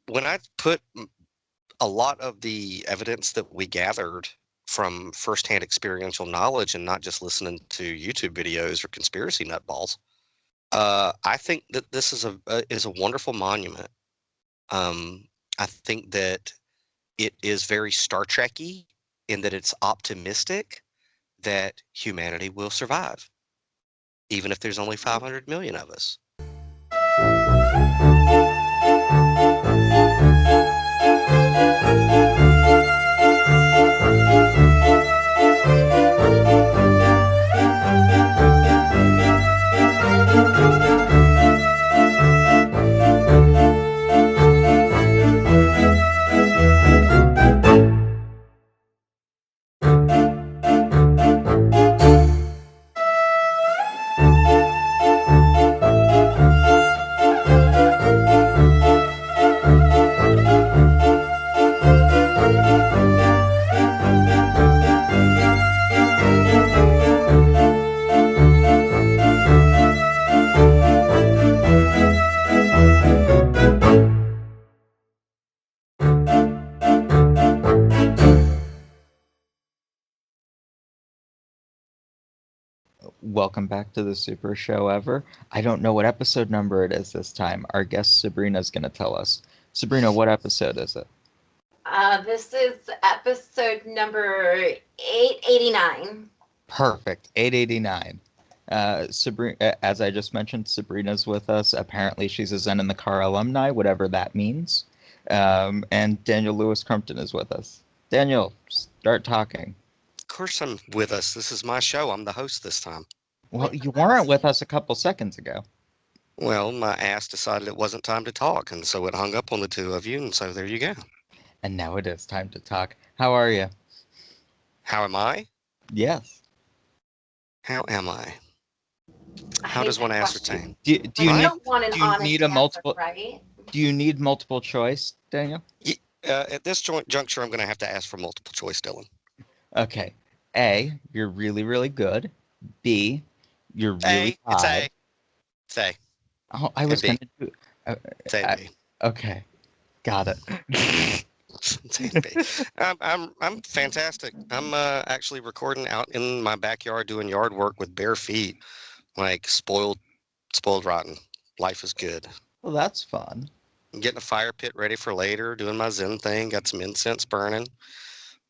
when I put a lot of the evidence that we gathered from firsthand experiential knowledge and not just listening to YouTube videos or conspiracy nutballs, I think that this is a wonderful monument. I think that it is very Star Trek-y in that it's optimistic that humanity will survive, even if there's only 500 million of us. Welcome back to the Super Show Ever. I don't know what episode number it is this time. Our guest Sabrina's going to tell us. Sabrina, what episode is it? This is episode number 889. Perfect, 889. Sabrina, as I just mentioned, Sabrina's with us. Apparently she's a Zen in the Car alumni, whatever that means. And Daniel Lewis Crumpton is with us. Daniel, start talking. Of course I'm with us. This is my show. I'm the host this time. Well, you weren't with us a couple seconds ago. Well, my ass decided it wasn't time to talk, and so it hung up on the two of you, and so there you go. And now it is time to talk. How are you? How am I? Yes. How am I? How does one ascertain? Do you need a multiple? Right? Do you need multiple choice, Daniel? At this juncture, I'm going to have to ask for multiple choice, Dylan. Okay. A, you're really, really good. B, you're really high. It's A. Oh, I was going to do... It's A, B. Okay. Got it. It's A, B. I'm fantastic. I'm actually recording out in my backyard doing yard work with bare feet. Like spoiled rotten. Life is good. Well, that's fun. I'm getting a fire pit ready for later, doing my Zen thing, got some incense burning,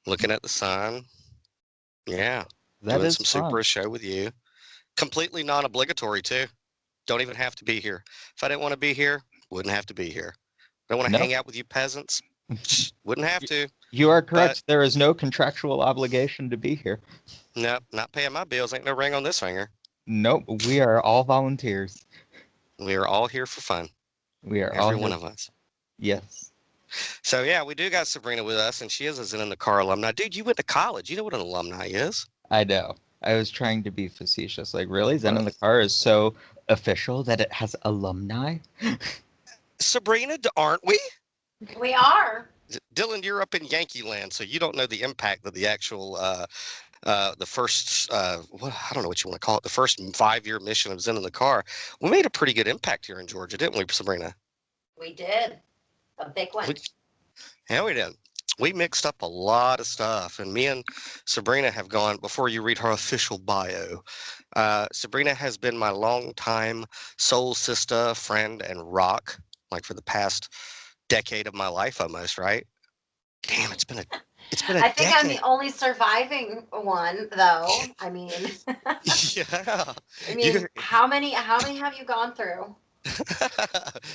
looking at the sun. Yeah. Doing some Superist show with you. Completely non-obligatory, too. Don't even have to be here. If I didn't want to be here, wouldn't have to be here. Don't want to hang out with you peasants? Wouldn't have to. You are correct. There is no contractual obligation to be here. No, not paying my bills. Ain't no ring on this finger. Nope. We are all volunteers. We are all here for fun. We are Every one of us. Yes. So, yeah, we do got Sabrina with us, and she is a Zen in the Car alumni. Dude, you went to college. You know what an alumni is. I know. I was trying to be facetious. Like, really? Zen in the Car is so official that it has alumni? Sabrina, aren't we? We are. Dylan, you're up in Yankee land, so you don't know the impact of the actual, the first, I don't know what you want to call it, the first 5-year mission of Zen in the Car. We made a pretty good impact here in Georgia, didn't we, Sabrina? We did. A big one. Yeah, we did. We mixed up a lot of stuff, and me and Sabrina have gone, before you read her official bio, Sabrina has been my longtime soul sister, friend, and rock, like for the past decade of my life almost, right? Damn, it's been a I think decade. I'm the only surviving one, though. I mean, yeah. I mean, how many have you gone through?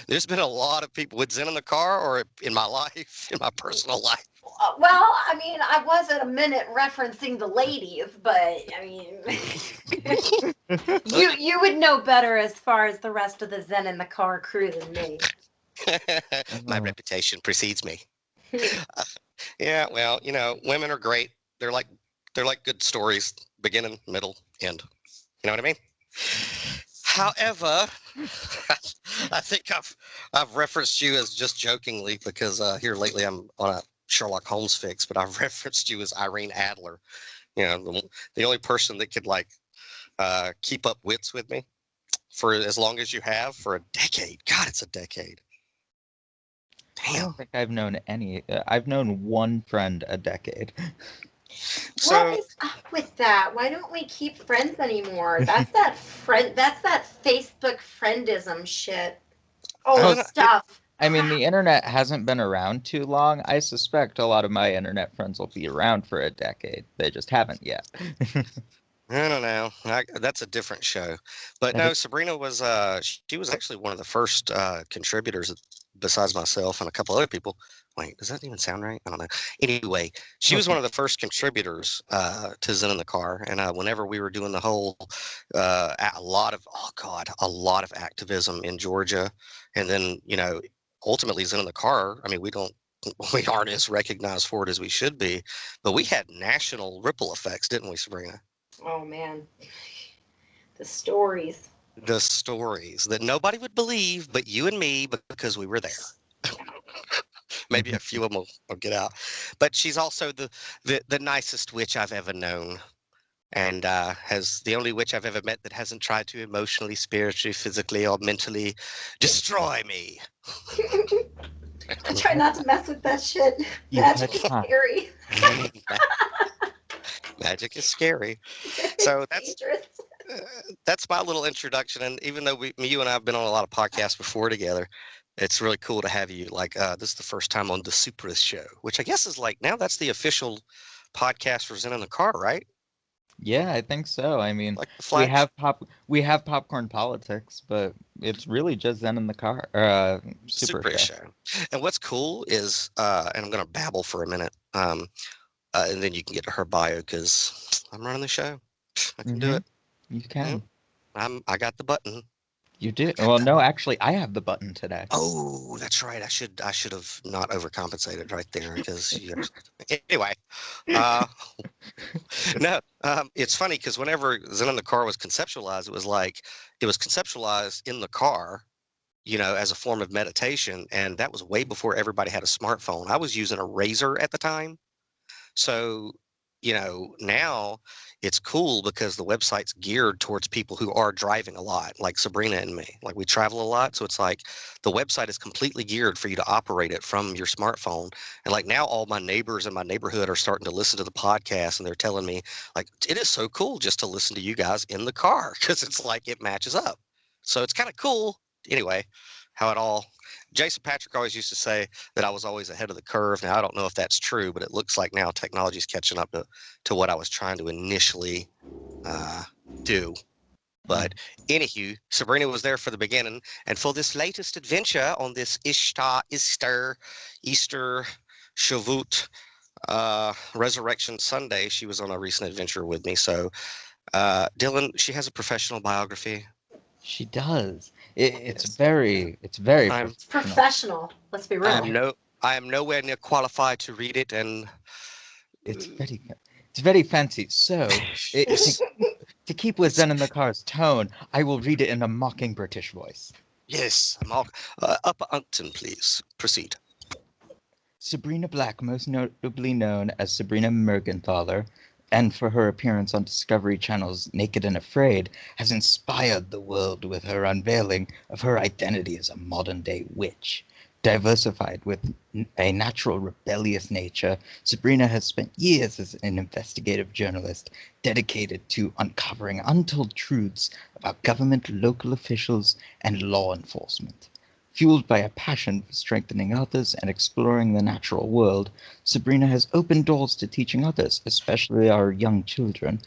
There's been a lot of people with Zen in the Car or in my life, in my personal life. Well, I mean, I was at a minute referencing the ladies, but I mean, you would know better as far as the rest of the Zen in the Car crew than me. My reputation precedes me. Yeah, well, you know, women are great. They're like good stories, beginning, middle, end. You know what I mean? However, I think I've referenced you as just jokingly because here lately I'm on a Sherlock Holmes fix, but I've referenced you as Irene Adler. You know, the only person that could like keep up wits with me for as long as you have, for a decade. God, it's a decade. I Damn. don't think I've known any. I've known one friend a decade. So What is up with that? Why don't we keep friends anymore? That's that friend. That's that Facebook friendism shit. I Old don't know. stuff. I mean, Crap. the internet hasn't been around too long. I suspect a lot of my internet friends will be around for a decade. They just haven't yet. I don't know. That's a different show. But That no, is- Sabrina was she was actually one of the first contributors besides myself and a couple other people. Wait, does that even sound right? I don't know. Anyway, she was one of the first contributors to Zen in the Car. And whenever we were doing the whole a lot of a lot of activism in Georgia, and then ultimately Zen in the Car. I mean, we aren't as recognized for it as we should be, but we had national ripple effects, didn't we, Sabrina? Oh man, the stories. The stories that nobody would believe but you and me because we were there. Maybe a few of them will get out. But she's also the nicest witch I've ever known. And has the only witch I've ever met that hasn't tried to emotionally, spiritually, physically, or mentally destroy me. I try not to mess with that shit. You Magic touch is not. scary. Magic is scary. It's So dangerous. uh, that's my little introduction. And even though you and I have been on a lot of podcasts before together, it's really cool to have you. Like this is the first time on the Superist show, which I guess is like now that's the official podcast for Zen in the Car, right? Yeah, I think so. I mean, Like the flag we have popcorn politics, but it's really just Zen in the car. Super Superist show. show. And what's cool is, and I'm going to babble for a minute, and then you can get to her bio because I'm running the show. I can do Hmm. it. You Yeah, can. I got the button. You do. Well, no, actually, I have the button today. Oh, that's right. I should have not overcompensated right there because you anyway. Uh, no, it's funny because whenever Zen in the Car was conceptualized, it was conceptualized in the car, as a form of meditation, and that was way before everybody had a smartphone. I was using a razor at the time. So, now it's cool because the website's geared towards people who are driving a lot, like Sabrina and me. Like we travel a lot. So it's like the website is completely geared for you to operate it from your smartphone. And like now all my neighbors in my neighborhood are starting to listen to the podcast and they're telling me like it is so cool just to listen to you guys in the car because it's like it matches up. So it's kind of cool. Anyway, how it all Jason Patrick always used to say that I was always ahead of the curve. Now I don't know if that's true, but it looks like now technology is catching up to what I was trying to initially do. But anywho, Sabrina was there for the beginning, and for this latest adventure on this Easter Shavuot Resurrection Sunday, she was on a recent adventure with me. So, Dylan, she has a professional biography. She does. Yes. It's very I'm It's professional. professional. Let's be I real. am no I am nowhere near qualified to read it, and It's very, it's very fancy. So, yes. to keep with Zen in the Car's tone, I will read it in a mocking British voice. Yes, I'm all Upper Umpton, please. Proceed. Sabrina Black, most notably known as Sabrina Mergenthaler, and for her appearance on Discovery Channel's Naked and Afraid, has inspired the world with her unveiling of her identity as a modern day witch. Diversified with a natural rebellious nature, Sabrina has spent years as an investigative journalist dedicated to uncovering untold truths about government, local officials, and law enforcement. Fueled by a passion for strengthening others and exploring the natural world, Sabrina has opened doors to teaching others, especially our young children,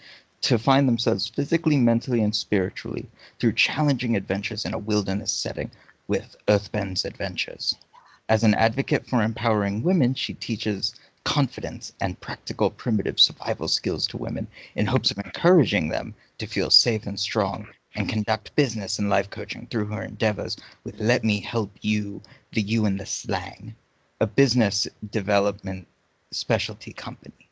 to find themselves physically, mentally, and spiritually through challenging adventures in a wilderness setting with Earthbend's Adventures. As an advocate for empowering women, she teaches confidence and practical primitive survival skills to women in hopes of encouraging them to feel safe and strong and conduct business and life coaching through her endeavors with Let Me Help You, the You and the Slang, a business development specialty company.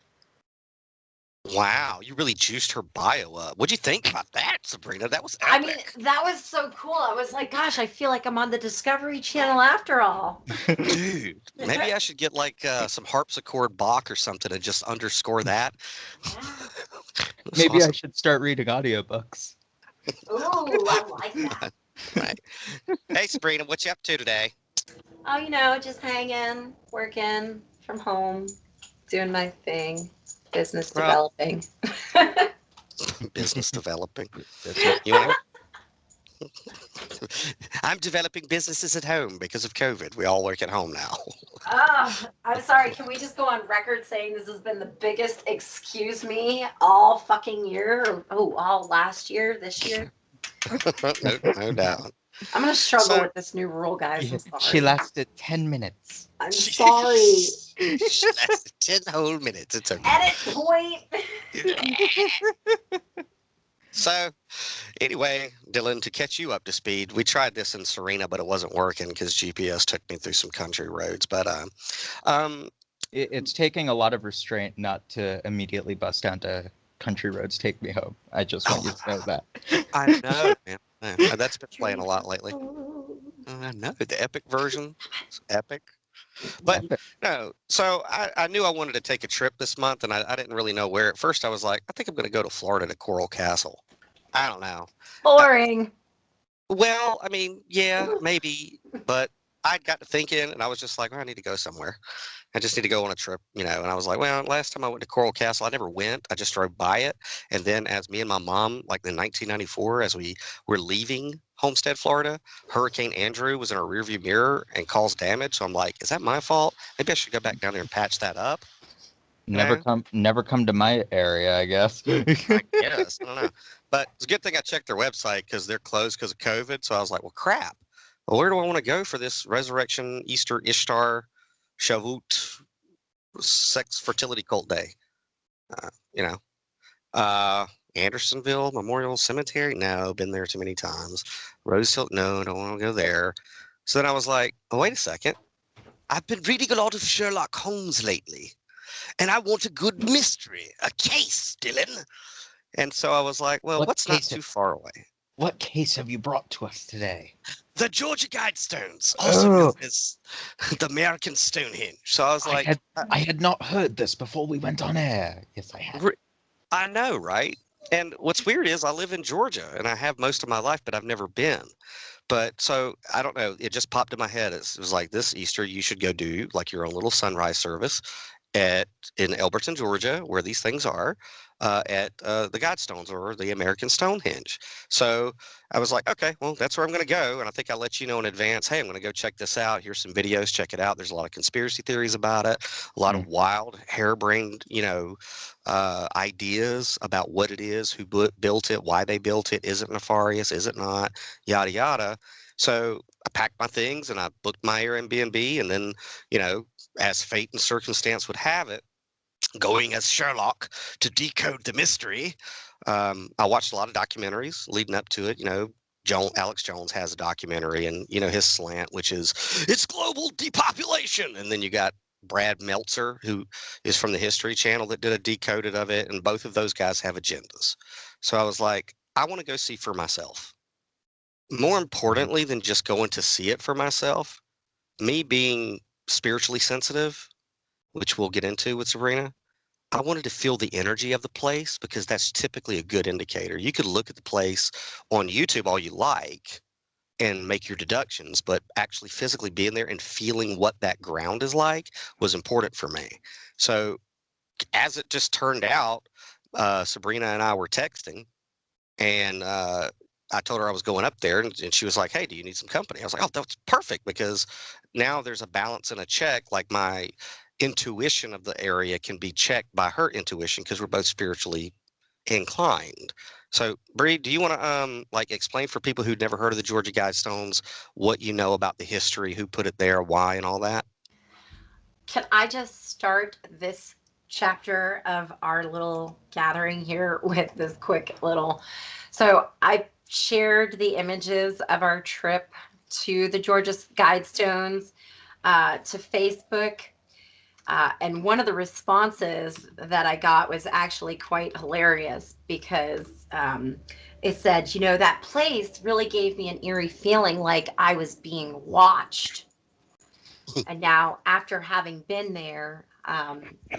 Wow, you really juiced her bio up. What'd you think about that, Sabrina? That was I mean, epic. that was so cool. I was like, gosh, I feel like I'm on the Discovery Channel after all. Dude, maybe I should get like some harpsichord Bach or something and just underscore that. Yeah. That's Maybe I awesome. should start reading audiobooks. Ooh, I like that. Right. Hey, Sabrina, what you up to today? Oh, you know, just hanging, working from home, doing my thing, business Well, developing. business developing. Business. You want I'm developing businesses at home because of COVID. We all work at home now. I'm sorry. Can we just go on record saying this has been the biggest excuse me all fucking year? Oh, all last year, this year? No doubt. I'm gonna struggle So with this new rule, guys. I'm She sorry. lasted 10 minutes. I'm sorry. she lasted 10 whole minutes. It's okay. Edit point. So, anyway, Dylan, to catch you up to speed, we tried this in Serena, but it wasn't working because GPS took me through some country roads. But um, It's taking a lot of restraint not to immediately bust down to country roads take me home. I just want you to know that. I know, man. That's been playing a lot lately. I know the epic version. It's epic. But Epic. no, so I knew I wanted to take a trip this month, and I didn't really know where. At first, I was like, I think I'm going to go to Florida to Coral Castle. I don't know. Boring. Well, I mean, yeah, maybe, but I got to thinking, and I was just like, well, I need to go somewhere. I just need to go on a trip, you know. And I was like, well, last time I went to Coral Castle, I never went. I just drove by it. And then, as me and my mom, like in 1994, as we were leaving Homestead, Florida, Hurricane Andrew was in our rearview mirror and caused damage. So I'm like, is that my fault? Maybe I should go back down there and patch that up. You know? Never come to my area, I guess. I guess. I don't know. But it's a good thing I checked their website because they're closed because of COVID. So I was like, well, crap. Well, where do I want to go for this Resurrection, Easter, Ishtar, Shavuot, sex fertility cult day? You know, Andersonville Memorial Cemetery. No, been there too many times. Rose Hill. No, don't want to go there. So then I was like, oh, wait a second. I've been reading a lot of Sherlock Holmes lately, and I want a good mystery, a case, Dylan. And so I was like, well, What what's not case too far away? What case have you brought to us today? The Georgia Guidestones, also known as the American Stonehenge. So I was like, I had not heard this before we went on air. Yes, I had. I know, right? And what's weird is I live in Georgia and I have most of my life, but I've never been. But so I don't know. It just popped in my head. It was like this Easter, you should go do like your own little sunrise service at in Elberton, Georgia, where these things are, at the Guidestones or the American Stonehenge. So I was like, okay, well, that's where I'm going to go. And I think I let you know in advance. Hey, I'm going to go check this out. Here's some videos. Check it out. There's a lot of conspiracy theories about it. A lot of wild, harebrained, ideas about what it is, who built it, why they built it. Is it nefarious? Is it not? Yada yada. So I packed my things and I booked my Airbnb, and then, as fate and circumstance would have it, going as Sherlock to decode the mystery. I watched a lot of documentaries leading up to it. Alex Jones has a documentary, and his slant, which is it's global depopulation, and then you got Brad Meltzer, who is from the History Channel, that did a decoded of it, and both of those guys have agendas. So I was like, I want to go see for myself. More importantly than just going to see it for myself, me being spiritually sensitive, which we'll get into with Sabrina, I wanted to feel the energy of the place because that's typically a good indicator. You could look at the place on YouTube all you like and make your deductions, but actually physically being there and feeling what that ground is like was important for me. So as it just turned out, Sabrina and I were texting, and I told her I was going up there, and she was like, hey, do you need some company? I was like, oh, that's perfect, because now there's a balance and a check. Like my intuition of the area can be checked by her intuition because we're both spiritually inclined. So, Bree, do you want to explain for people who'd never heard of the Georgia Guidestones what you know about the history, who put it there, why, and all that? Can I just start this chapter of our little gathering here with this quick little? So I shared the images of our trip to the Georgia Guidestones to Facebook. And one of the responses that I got was actually quite hilarious because it said, that place really gave me an eerie feeling like I was being watched. And now, after having been there,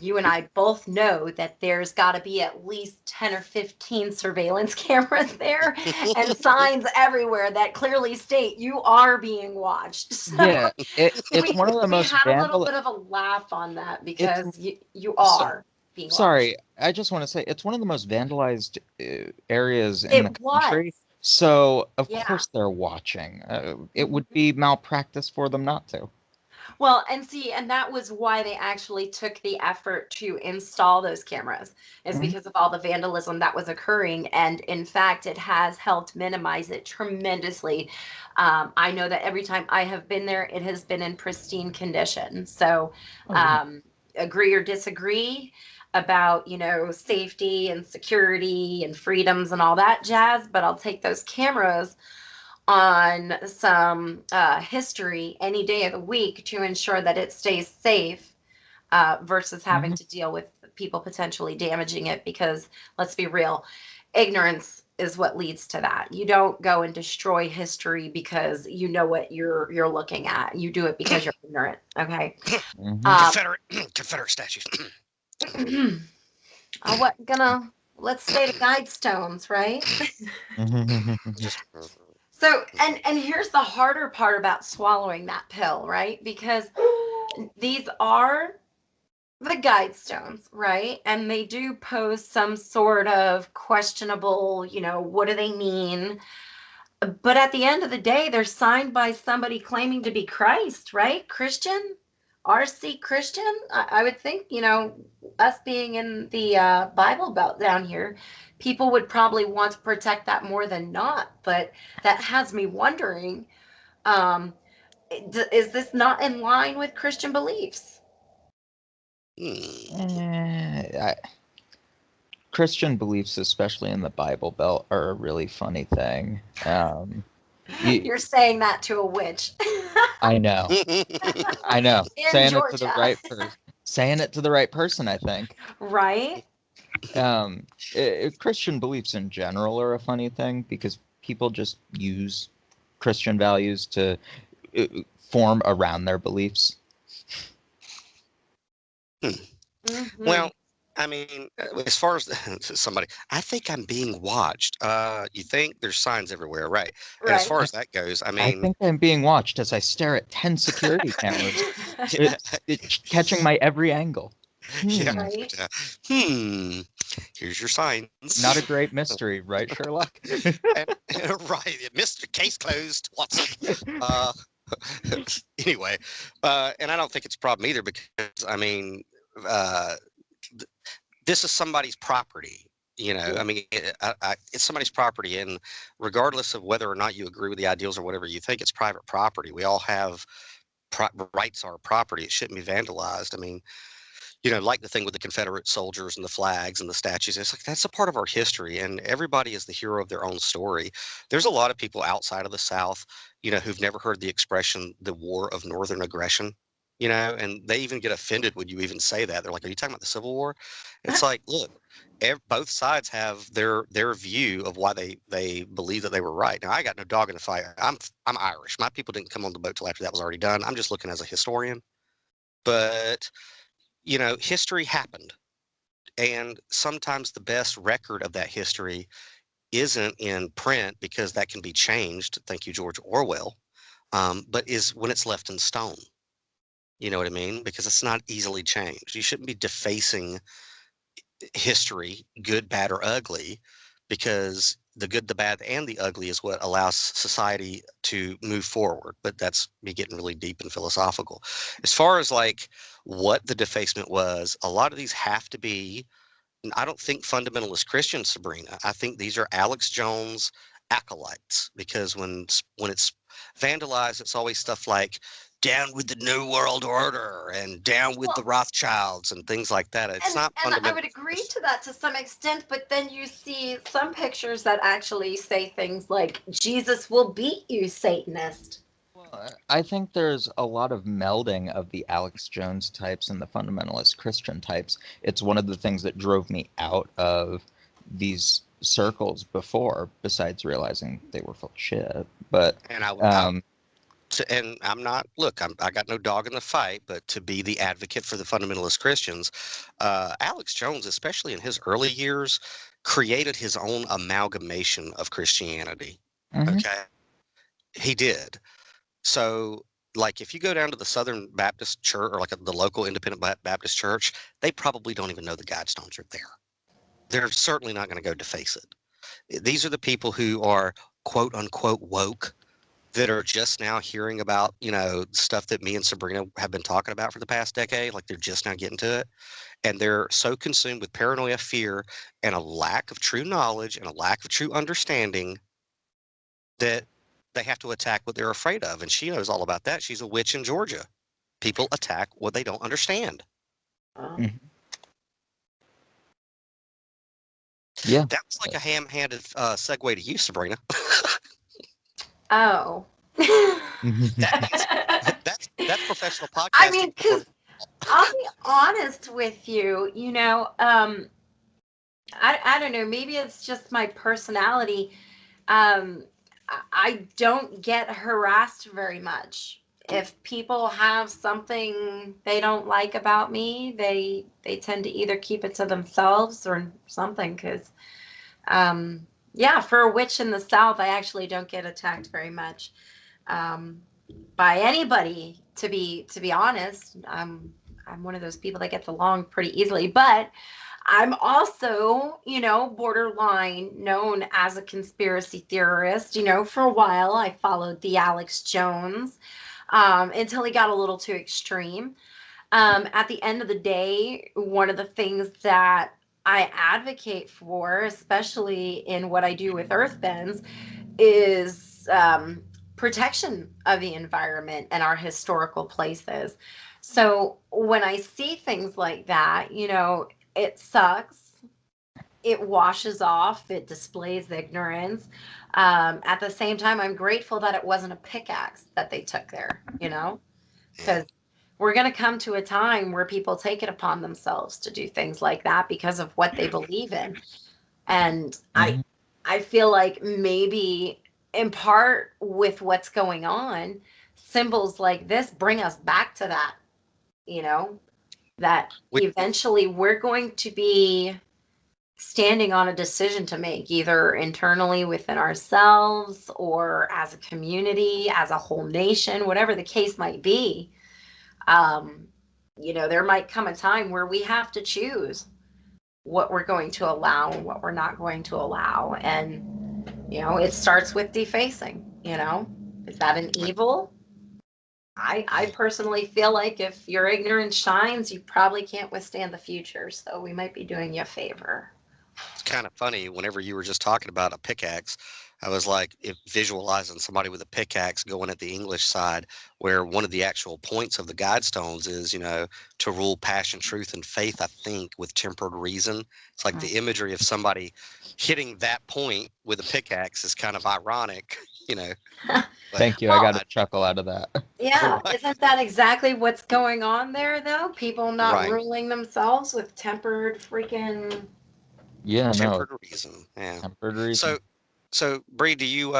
you and I both know that there's got to be at least 10 or 15 surveillance cameras there and signs everywhere that clearly state you are being watched. So Yeah, it's one of the we most had a little bit of a laugh on that It's because you so, are being sorry. watched. I just want to say it's one of the most vandalized areas in the It country. was. So of Yeah. course they're watching. It would Mhm. be malpractice for them not to. Well, and see, and that was why they actually took the effort to install those cameras, is Mhm. because of all the vandalism that was occurring. And in fact, it has helped minimize it tremendously. I know that every time I have been there, it has been in pristine condition. So, Oh yeah. um, agree or disagree about, safety and security and freedoms and all that jazz, but I'll take those cameras on some history any day of the week to ensure that it stays safe, versus having Mhm. to deal with people potentially damaging it. Because let's be real, ignorance is what leads to that. You don't go and destroy history because you know what you're looking at. You do it because you're ignorant. Okay. Mhm. Um, Confederate statues. let's stay to guidestones, right? Just So, and here's the harder part about swallowing that pill, right? Because these are the guidestones, right? And they do pose some sort of questionable, what do they mean? But at the end of the day, they're signed by somebody claiming to be Christ, right? Christian, RC Christian. I would think, us being in the Bible Belt down here, people would probably want to protect that more than not. But that has me wondering, um, is this not in line with Christian beliefs? hmm. Eh, Christian beliefs, especially in the Bible Belt, are a really funny thing. You, You're saying that to a witch. I know, I know. In Georgia. Saying it to the right person, I think. Right? Christian beliefs in general are a funny thing because people just use Christian values to uh, form around their beliefs. Hmm. Well, I mean, as far as somebody, I think I'm being watched. You think there's signs everywhere, right? And as Right. far as that goes, I I mean, think I'm being watched as I stare at 10 security cameras, yeah, catching my every angle. yeah, Right. yeah. Hmm. Here's your signs. Not a great mystery, right, Sherlock? And, right, Mr. Case closed, Watson. Uh, anyway, and I don't think it's a problem either because I mean, uh, this is somebody's property. Yeah. I mean, it's somebody's property, and regardless of whether or not you agree with the ideals or whatever you think, it's private property. We all have rights. Our property. It shouldn't be vandalized. I mean, like the thing with the Confederate soldiers and the flags and the statues. It's like that's a part of our history, and everybody is the hero of their own story. There's a lot of people outside of the South, who've never heard the expression "the War of Northern Aggression." And they even get offended when you even say that. They're like, "Are you talking about the Civil War?" It's like, look, both sides have their view of why they believe that they were right. Now, I got no dog in the fight. I'm Irish. My people didn't come on the boat till after that was already done. I'm just looking as a historian, but history happened. And sometimes the best record of that history isn't in print because that can be changed. Thank you, George Orwell. But is when it's left in stone. You know what I mean? Because it's not easily changed. You shouldn't be defacing history, good, bad, or ugly, because the good, the bad, and the ugly is what allows society to move forward. But that's me getting really deep and philosophical. As far as like what the defacement was, a lot of these have to be. I don't think fundamentalist Christians, Sabrina. I think these are Alex Jones acolytes because when it's vandalized, it's always stuff like "down with the New World Order" and "down with the Well, Rothschilds" and things like that. It's and not and I would fundamentalist agree Christian. to that to some extent, but then you see some pictures that actually say things like Jesus will beat you, Satanist. Well, I think there's a lot of melding of the Alex Jones types and the fundamentalist Christian types. It's one of the things that drove me out of these circles before, besides realizing they were full of shit. But And I, um, And I'm not, look, I got no dog in the fight, but to be the advocate for the fundamentalist Christians, Alex Jones, especially in his early years, created his own amalgamation of Christianity. Mhm. Okay. He did. So, like, if you go down to the Southern Baptist Church or like the local independent Baptist church, they probably don't even know the Guidestones are there. They're certainly not going to go deface it. These are the people who are quote unquote woke that are just now hearing about, stuff that me and Sabrina have been talking about for the past decade. Like, they're just now getting to it. And they're so consumed with paranoia, fear, and a lack of true knowledge and a lack of true understanding that they have to attack what they're afraid of. And she knows all about that. She's a witch in Georgia. People attack what they don't understand. Mhm. Yeah. That was like a ham-handed segue to you, Sabrina. Oh. That's professional podcasting. I mean, because I'll be honest with you, I don't know, maybe it's just my personality. I don't get harassed very much. If people have something they don't like about me, they tend to either keep it to themselves or something. Because, yeah, for a witch in the South, I actually don't get attacked very much by anybody. To be honest, I'm one of those people that gets along pretty easily, but I'm also, borderline known as a conspiracy theorist. For a while, I followed the Alex Jones until he got a little too extreme. At the end of the day, one of the things that I advocate for, especially in what I do with earthbends, is protection of the environment and our historical places. So when I see things like that, it sucks. It washes off, it displays ignorance. At the same time, I'm grateful that it wasn't a pickaxe that they took there, because we're going to come to a time where people take it upon themselves to do things like that because of what they believe in. And Mhm. I feel like maybe in part with what's going on, symbols like this bring us back to that, that We, eventually we're going to be standing on a decision to make, either internally within ourselves or as a community, as a whole nation, whatever the case might be. Um, there might come a time where we have to choose what we're going to allow and what we're not going to allow. And, it starts with defacing, is that an evil? I personally feel like if your ignorance shines, you probably can't withstand the future. So we might be doing you a favor. it's kind of funny. Whenever you were just talking about a pickaxe, I was like, if visualizing somebody with a pickaxe going at the English side, where one of the actual points of the Guidestones is, to rule passion, truth, and faith, I think, with tempered reason. It's like the imagery of somebody hitting that point with a pickaxe is kind of ironic, Like, Thank you. I Well, got a chuckle out of that. yeah, Right. isn't that exactly what's going on there, though? People not Right. ruling themselves with tempered freaking. Yeah, no, Tempered reason. Yeah. tempered reason. So Bree, do you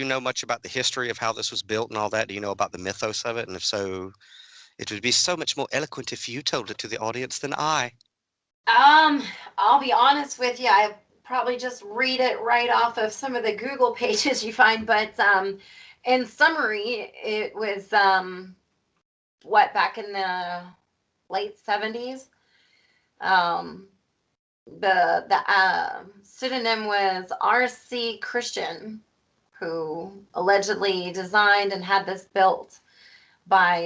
know much about the history of how this was built and all that? Do you know about the mythos of it? And if so, it would be so much more eloquent if you told it to the audience than I. I'll be honest with you. I probably just read it right off of some of the Google pages you find, but in summary, it was what, back in the late 70s. Um, the pseudonym was R.C. Christian, who allegedly designed and had this built by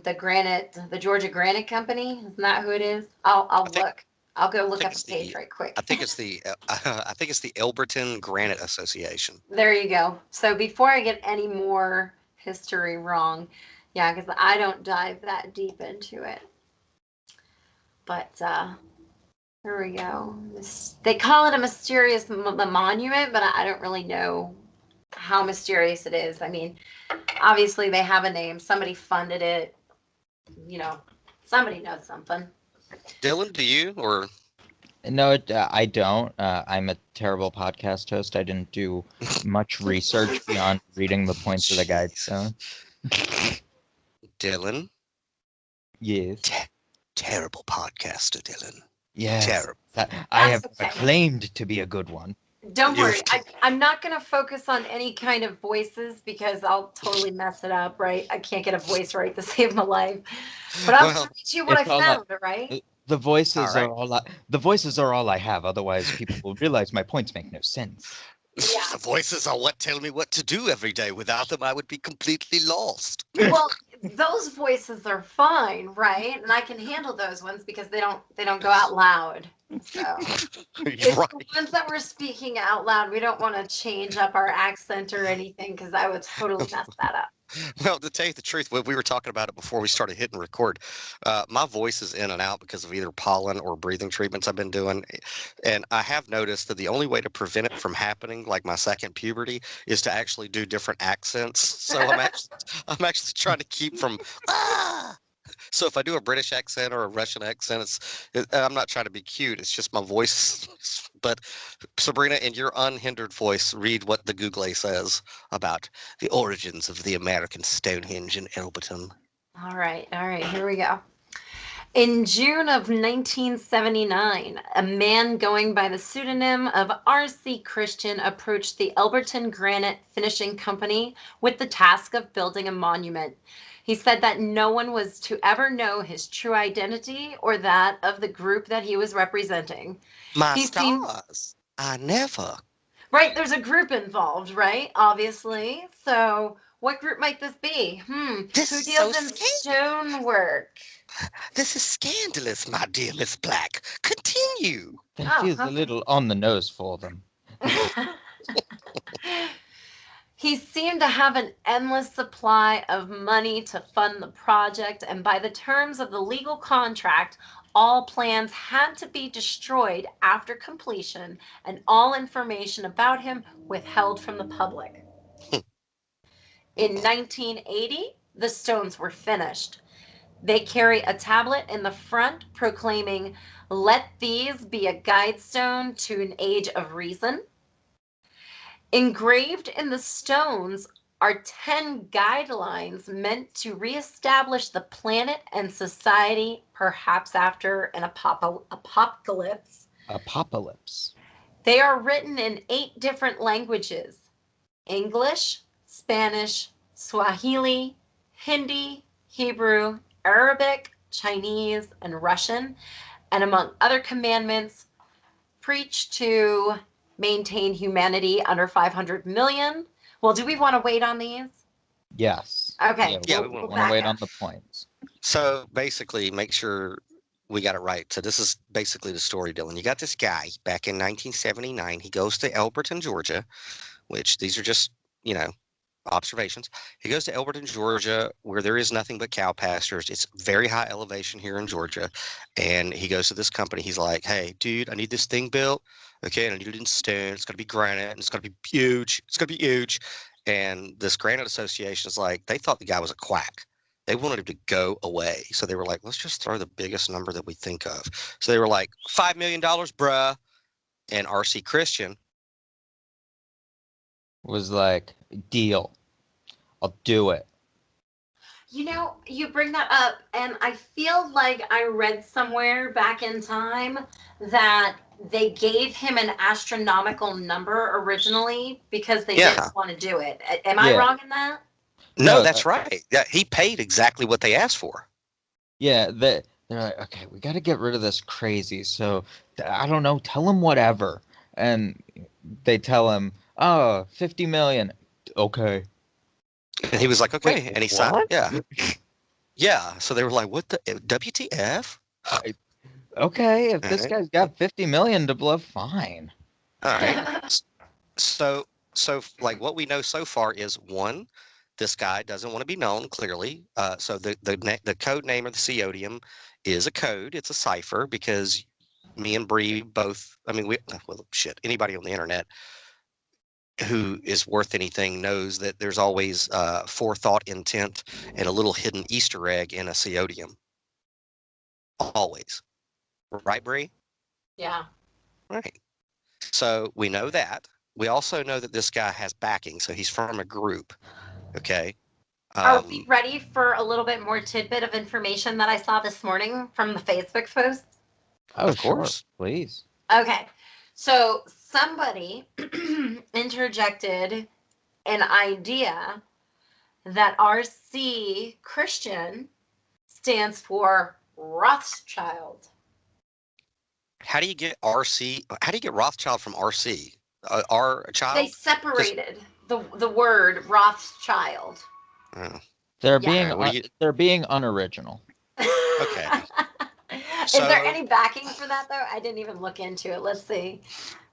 the Georgia Granite Company. Isn't that who it is? I'll I think look. I'll go I look think up the it's page the right quick. I think it's the I think it's the Elberton Granite Association. There you go. So before I get any more history wrong, yeah, because I don't dive that deep into it. But here we go. They call it a mysterious monument, but I don't really know how mysterious it is. I mean, obviously they have a name. Somebody funded it. Somebody knows something. Dylan, do you or No, I don't. I'm a terrible podcast host. I didn't do much research beyond reading the points of the Jeez. Guidestone. Dylan, Yes. terrible podcaster, Dylan. Yes. Terrible. I have That's okay. claimed to be a good one. Don't worry. You've- I'm not going to focus on any kind of voices because I'll totally mess it up, right? I can't get a voice right to save my life. But I'll Well, read you what I It's all found, all right? the voices All right. are the voices are all I have. Otherwise, people will realize my points make no sense. Yeah. The voices are what tell me what to do every day. Without them, I would be completely lost. Well, those voices are fine, right? And I can handle those ones because they don't go out loud. So it's Right. the ones that we're speaking out loud. We don't want to change up our accent or anything because I would totally mess that up. Well, to tell you the truth, when we were talking about it before we started hitting record, my voice is in and out because of either pollen or breathing treatments I've been doing. And I have noticed that the only way to prevent it from happening, like my second puberty, is to actually do different accents. So I'm actually trying to keep from ah. So if I do a British accent or a Russian accent, I'm not trying to be cute. It's just my voice. But Sabrina, in your unhindered voice, read what the Google says about the origins of the American Stonehenge in Elberton. All right, here we go. In June of 1979, a man going by the pseudonym of R.C. Christian approached the Elberton Granite Finishing Company with the task of building a monument. He said that no one was to ever know his true identity or that of the group that he was representing. My He seemed stars, I never. right, there's a group involved, right? Obviously. So, what group might this be? This Who is so deals in stonework? This is scandalous, my dear Miss Black. Continue. That Oh, feels a little on the nose for them. He seemed to have an endless supply of money to fund the project, and by the terms of the legal contract, all plans had to be destroyed after completion and all information about him withheld from the public. In 1980, the stones were finished. They carry a tablet in the front proclaiming, "Let these be a guide stone to an age of reason." Engraved in the stones are 10 guidelines meant to reestablish the planet and society, perhaps after an apocalypse. Apocalypse. They are written in 8 different languages: English, Spanish, Swahili, Hindi, Hebrew, Arabic, Chinese, and Russian, and among other commandments, preach to maintain humanity under 500 million. Well, do we want to wait on these? Yes. Okay, Yeah, we we'll Want to back wait up. on the points. So basically, make sure we got it right. So this is basically the story, Dylan. You got this guy back in 1979. He goes to Elberton, Georgia, which these are just, you know, observations. He goes to Elberton, Georgia, where there is nothing but cow pastures. It's very high elevation here in Georgia. And he goes to this company. He's like, "Hey, dude, I need this thing built. Okay, and I need it in stone. It's gonna be granite, and it's gonna be huge. It's gonna be huge." And this granite association is like, they thought the guy was a quack. They wanted him to go away. So they were like, let's just throw the biggest number that we think of. So they were like, $5 million, bruh. And RC Christian, Was like, deal. I'll do it. You know, you bring that up, and I feel like I read somewhere back in time that they gave him an astronomical number originally because they yeah. didn't want to do it. Am I Yeah. wrong in that? No, No, that's right. Yeah, he paid exactly what they asked for. yeah, they're like, okay, we got to get rid of this crazy. So I don't know, tell him whatever. And they tell him, oh, 50 million. Okay. And he was like, Wait, okay. And he signed. what? Yeah. Yeah. So they were like, what the WTF? Okay, if All this right. guy's got 50 million to blow, fine. All right. So, like what we know so far is one, this guy doesn't want to be known clearly. So the code name of the Ceodium is a code. It's a cipher because me and Bree both. I mean, well, shit. Anybody on the internet who is worth anything knows that there's always forethought, intent, and a little hidden Easter egg in a Ceodium. Always, right, Bree? Yeah. Right. So we know that. We also know that this guy has backing, so he's from a group. Okay. Are we Um, ready for a little bit more tidbit of information that I saw this morning from the Facebook post? Oh, of sure, course. please. Okay. So somebody interjected an idea that RC Christian stands for Rothschild. How do you get RC? How do you get Rothschild from RC? R They child? Because separated the word Rothschild. oh, They're Yeah. all being right. What do you? they're being unoriginal. Okay. Is there So any backing for that though? I didn't even look into it. Let's see.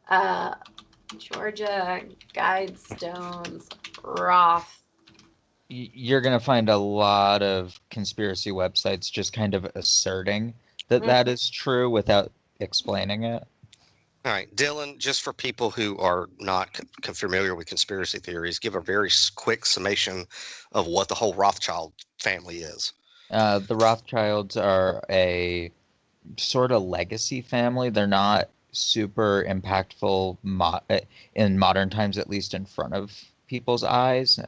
Uh, Georgia Guidestones Roth. You're going to find a lot of conspiracy websites just kind of asserting that that is true without explaining it. all right, Dylan. Just for people who are not familiar with conspiracy theories, give a very quick summation of what the whole Rothschild family is. The Rothschilds are a sort of legacy family. They're not super impactful in modern times, at least in front of people's eyes.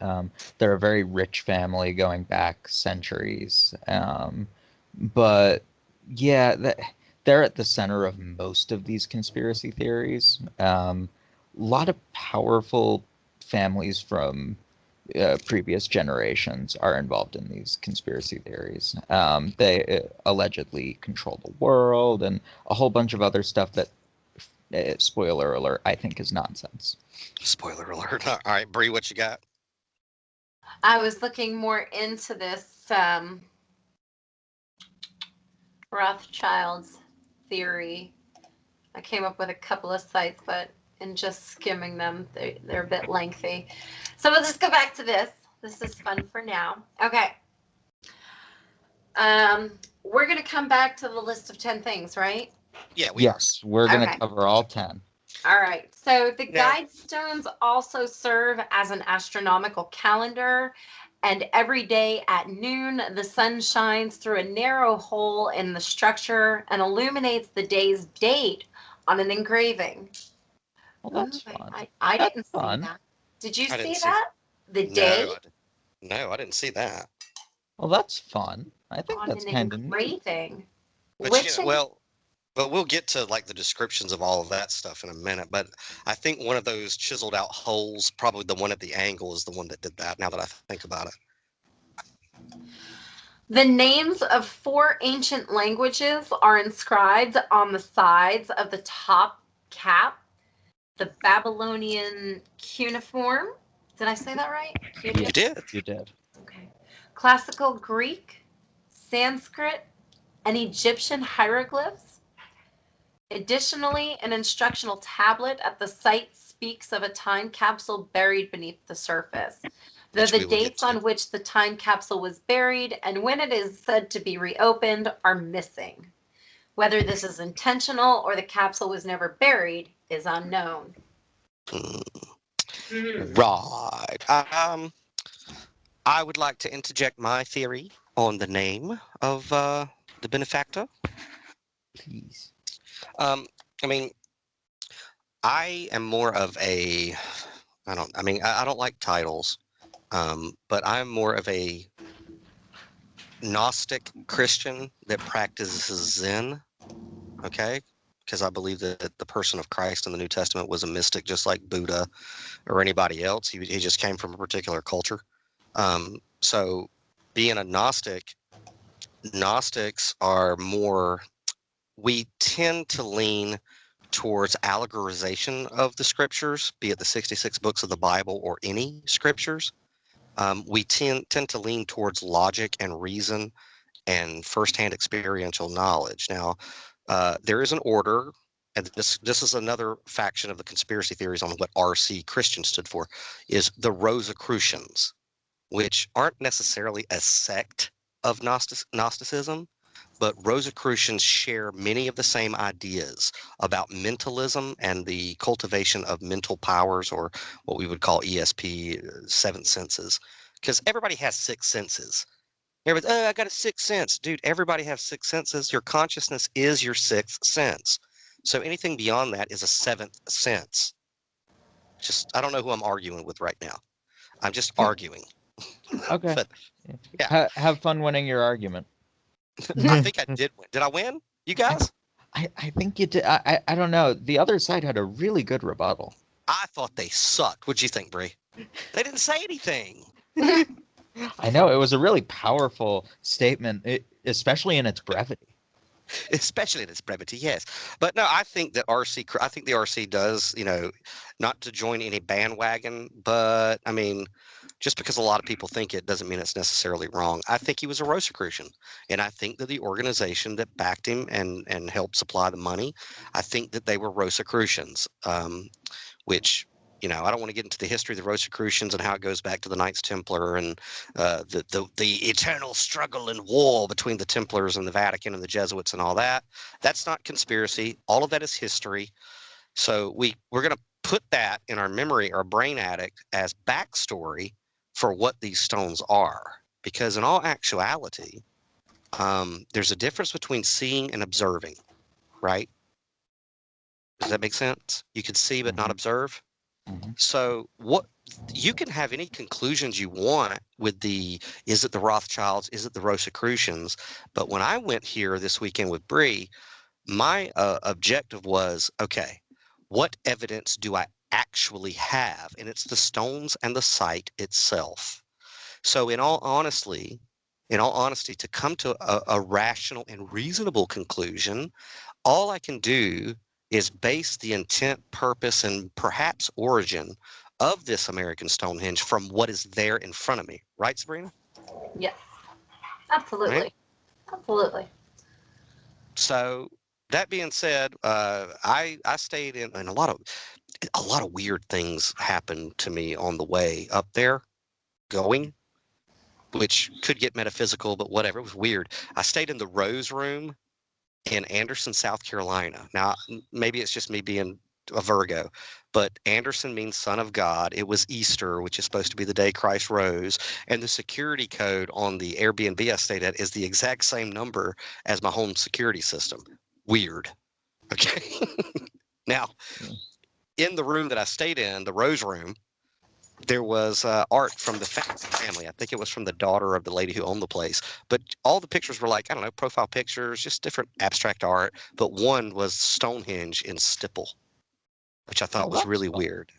They're a very rich family going back centuries. But yeah, they're at the center of most of these conspiracy theories. A lot of powerful families from previous generations are involved in these conspiracy theories. They allegedly control the world and a whole bunch of other stuff that, spoiler alert, I think is nonsense. Spoiler alert. All right, Bree, what you got? I was looking more into this Rothschild's theory. I came up with a couple of sites, but in just skimming them, they're a bit lengthy. So we'll just go back to this. This is fun for now. Okay. We're going to come back to the list of 10 things, right? Yeah, we Yes, we're going to Okay. cover all 10. All right. So the Now- Guidestones also serve as an astronomical calendar, and every day at noon, the sun shines through a narrow hole in the structure and illuminates the day's date on an engraving. Well, that's Ooh, fun. I That's didn't see fun. that. Did you I didn't see see. that? The No, date no, I didn't see that. Well, that's fun. I think on that's an kind of neat. engraving. But Which but we'll get to like the descriptions of all of that stuff in a minute. But I think one of those chiseled out holes, probably the one at the angle, is the one that did that. Now that I think about it. the names of 4 ancient languages are inscribed on the sides of the top cap. The Babylonian cuneiform. Did I say that right? You Yeah, did. you did. Okay. Classical Greek, Sanskrit, and Egyptian hieroglyphs. Additionally, an instructional tablet at the site speaks of a time capsule buried beneath the surface. Though Which the we will get dates to. on which the time capsule was buried and when it is said to be reopened are missing. Whether this is intentional or the capsule was never buried is unknown. Right. I would like to interject my theory on the name of the benefactor. Please. I mean, I am more of a. I don't like titles, but I'm more of a Gnostic Christian that practices Zen. Okay. Because I believe that the person of Christ in the New Testament was a mystic, just like Buddha or anybody else. He just came from a particular culture. So being a Gnostic, Gnostics are more, we tend to lean towards allegorization of the scriptures, be it the 66 books of the Bible or any scriptures. We tend to lean towards logic and reason and firsthand experiential knowledge. Now, there is an order, and this is another faction of the conspiracy theories on what RC Christian stood for, is the Rosicrucians, which aren't necessarily a sect of Gnosticism, but Rosicrucians share many of the same ideas about mentalism and the cultivation of mental powers, or what we would call ESP, seventh senses, because everybody has six senses. Everybody, oh, I got a sixth sense. Dude, everybody has six senses. Your consciousness is your sixth sense. So anything beyond that is a seventh sense. I don't know who I'm arguing with right now. I'm just arguing. Okay. But yeah, Have fun winning your argument. I think I did win. Did I win? You guys? I think you did. I don't know. The other side had a really good rebuttal. I thought they sucked. What'd you think, Bree? They didn't say anything. I know it was a really powerful statement, especially in its brevity. Especially in its brevity, yes. But no, I think that I think the RC does, not to join any bandwagon, but I mean, just because a lot of people think it doesn't mean it's necessarily wrong. I think he was a Rosicrucian, and I think that the organization that backed him and helped supply the money, I think that they were Rosicrucians, which. I don't want to get into the history of the Rosicrucians and how it goes back to the Knights Templar and the eternal struggle and war between the Templars and the Vatican and the Jesuits and all that. That's not conspiracy. All of that is history. So we're going to put that in our memory, our brain attic, as backstory for what these stones are. Because in all actuality, there's a difference between seeing and observing, right? Does that make sense? You can see but not observe. So what you can have any conclusions you want with is it the Rothschilds, is it the Rosicrucians? But when I went here this weekend with Bree, my objective was, okay, what evidence do I actually have? And it's the stones and the site itself. So in all honesty, to come to a rational and reasonable conclusion, all I can do is base the intent, purpose, and perhaps origin of this American Stonehenge from what is there in front of me. Right, Sabrina? Yes, absolutely. Right? Absolutely. So that being said, I stayed in, and a lot of weird things happened to me on the way up there going, which could get metaphysical, but whatever. It was weird. I stayed in the Rose Room in Anderson, South Carolina. Now, maybe it's just me being a Virgo, but Anderson means son of God. It was Easter, which is supposed to be the day Christ rose. And the security code on the Airbnb I stayed at is the exact same number as my home security system. Weird. Okay. Now, in the room that I stayed in, the Rose Room, there was art from the family. I think it was from the daughter of the lady who owned the place. But all the pictures were like, I don't know, profile pictures, just different abstract art. But one was Stonehenge in stipple, which I thought was really weird.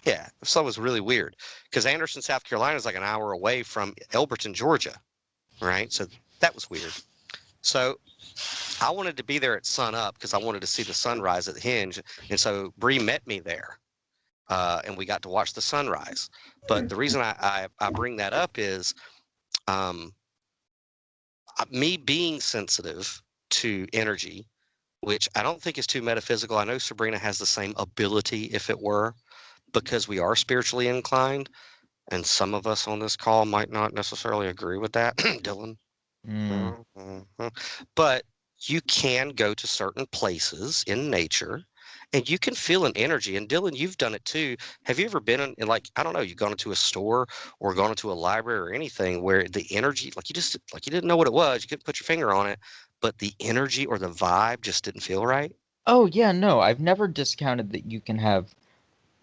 Yeah, so it was really weird because Anderson, South Carolina is like an hour away from Elberton, Georgia, right? So that was weird. So I wanted to be there at sun up because I wanted to see the sunrise at the Henge. And so Bree met me there. And we got to watch the sunrise. But the reason I bring that up is me being sensitive to energy, which I don't think is too metaphysical. I know Sabrina has the same ability, if it were, because we are spiritually inclined. And some of us on this call might not necessarily agree with that, Dylan. But you can go to certain places in nature and you can feel an energy. And Dylan, you've done it too. Have you ever been in like, I don't know, you've gone into a store or gone into a library or anything where the energy, like you didn't know what it was, you couldn't put your finger on it, but the energy or the vibe just didn't feel right? Oh yeah, no, I've never discounted that you can have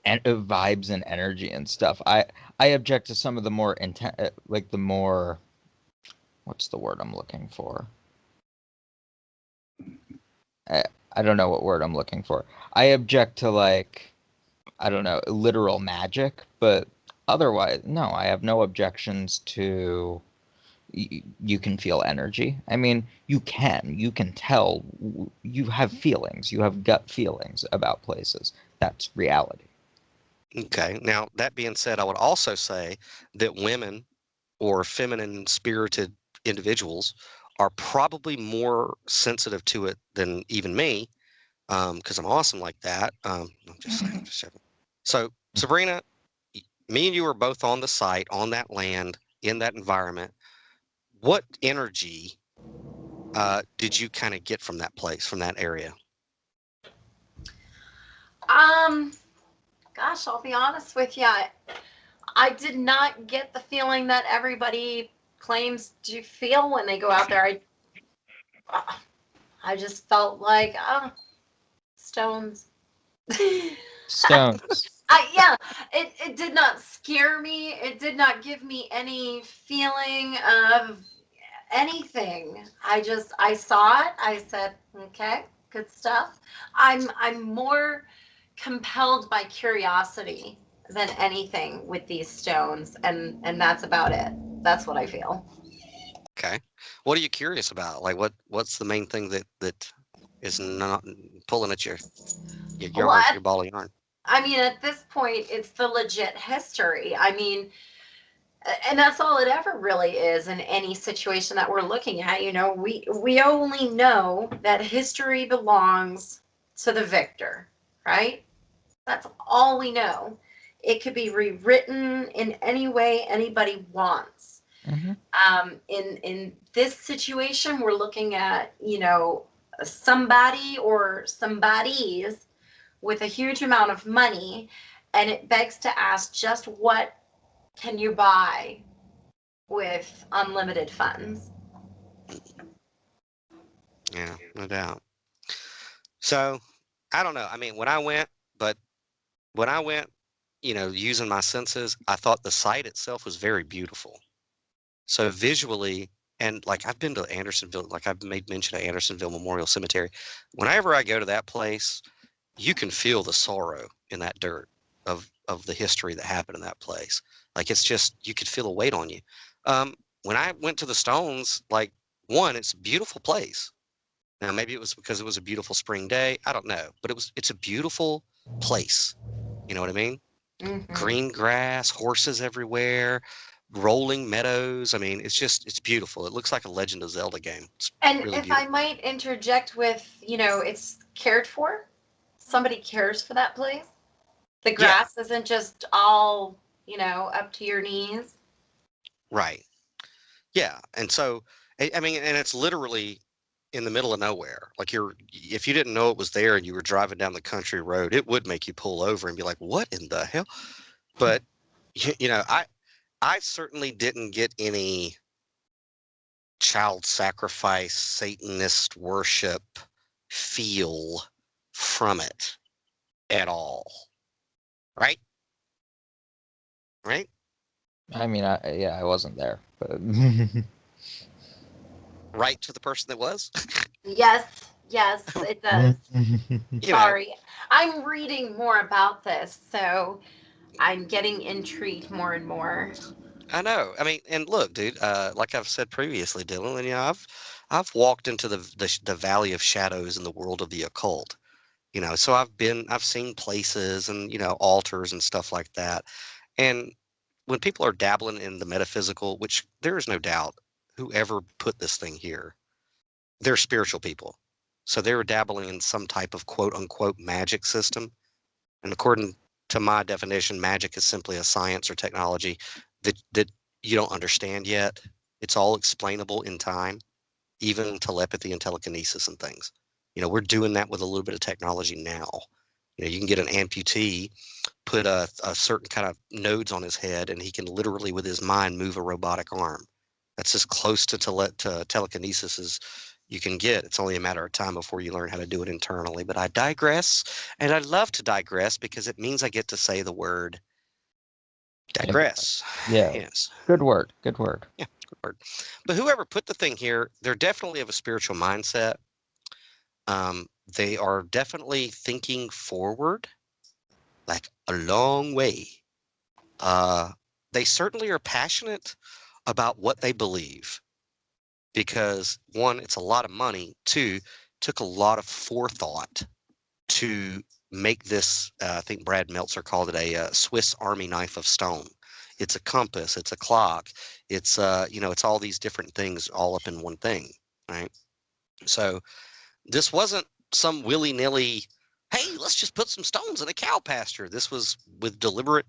vibes and energy and stuff. I object to some of the more like the more, what's the word I'm looking for? I don't know what word I'm looking for. I object to like, I don't know, literal magic, but otherwise, no, I have no objections to you can feel energy. I mean, you can tell, you have feelings, you have gut feelings about places. That's reality. Okay. Now, that being said, I would also say that women or feminine spirited individuals are probably more sensitive to it than even me, because I'm awesome like that. I'm just saying, just joking. So, Sabrina, me and you are both on the site, on that land, in that environment. What energy did you kind of get from that place, from that area? Gosh, I'll be honest with you. I did not get the feeling that everybody claims to feel when they go out there. I just felt like, stones. Stones. Yeah, it did not scare me. It did not give me any feeling of anything. I saw it. I said, okay, good stuff. I'm more compelled by curiosity than anything with these stones, and that's about it. That's what I feel. Okay. What are you curious about? Like what's the main thing that is not pulling at your yarn, What? your ball of yarn? I mean, at this point, it's the legit history. I mean, and that's all it ever really is in any situation that we're looking at. We only know that history belongs to the victor, right? That's all we know. It could be rewritten in any way anybody wants. Hmm. In this situation, we're looking at somebody or somebodies with a huge amount of money, and it begs to ask, just what can you buy with unlimited funds? Yeah, no doubt. So I don't know. I mean, but when I went, using my senses, I thought the site itself was very beautiful. So visually, and like I've been to Andersonville, like I've made mention of Andersonville Memorial Cemetery. Whenever I go to that place, you can feel the sorrow in that dirt of the history that happened in that place. Like it's just you could feel a weight on you. When I went to the Stones, like one, it's a beautiful place. Now maybe it was because it was a beautiful spring day. I don't know, but it's a beautiful place. You know what I mean? Mm-hmm. Green grass, horses everywhere, rolling meadows. I mean, it's beautiful. It looks like a Legend of Zelda game. It's And really if I beautiful. might interject with, it's cared for. Somebody cares for that place. The Yeah, grass isn't just all, up to your knees. right. Yeah, and so I mean, and it's literally in the middle of nowhere. Like if you didn't know it was there and you were driving down the country road, it would make you pull over and be like, "What in the hell?" But I certainly didn't get any child sacrifice, Satanist worship feel from it at all. Right? Right? I mean, yeah, I wasn't there, but Right to the person that was. Yes, it does. You know, Sorry. I'm reading more about this, so I'm getting intrigued more and more. I know. I mean, and look, dude. Like I've said previously, Dylan, and I've walked into the valley of shadows in the world of the occult. So I've seen places and altars and stuff like that. And when people are dabbling in the metaphysical, which there is no doubt, whoever put this thing here, they're spiritual people. So they were dabbling in some type of quote unquote magic system. And according to my definition, magic is simply a science or technology that you don't understand yet. It's all explainable in time, even telepathy and telekinesis and things. We're doing that with a little bit of technology now. You can get an amputee, put a certain kind of nodes on his head, and he can literally, with his mind, move a robotic arm. That's as close to telekinesis as you can get. It's only a matter of time before you learn how to do it internally. But I digress, and I love to digress because it means I get to say the word digress. yeah, Yes. good word, good word. Yeah, good word. But whoever put the thing here, they're definitely of a spiritual mindset. They are definitely thinking forward, like a long way. Uh, they certainly are passionate about what they believe because one, it's a lot of money. Two, took a lot of forethought to make this. I think Brad Meltzer called it a Swiss Army knife of stone. It's a compass, it's a clock, it's all these different things all up in one thing, right? So this wasn't some willy-nilly, hey, let's just put some stones in a cow pasture. This was with deliberate,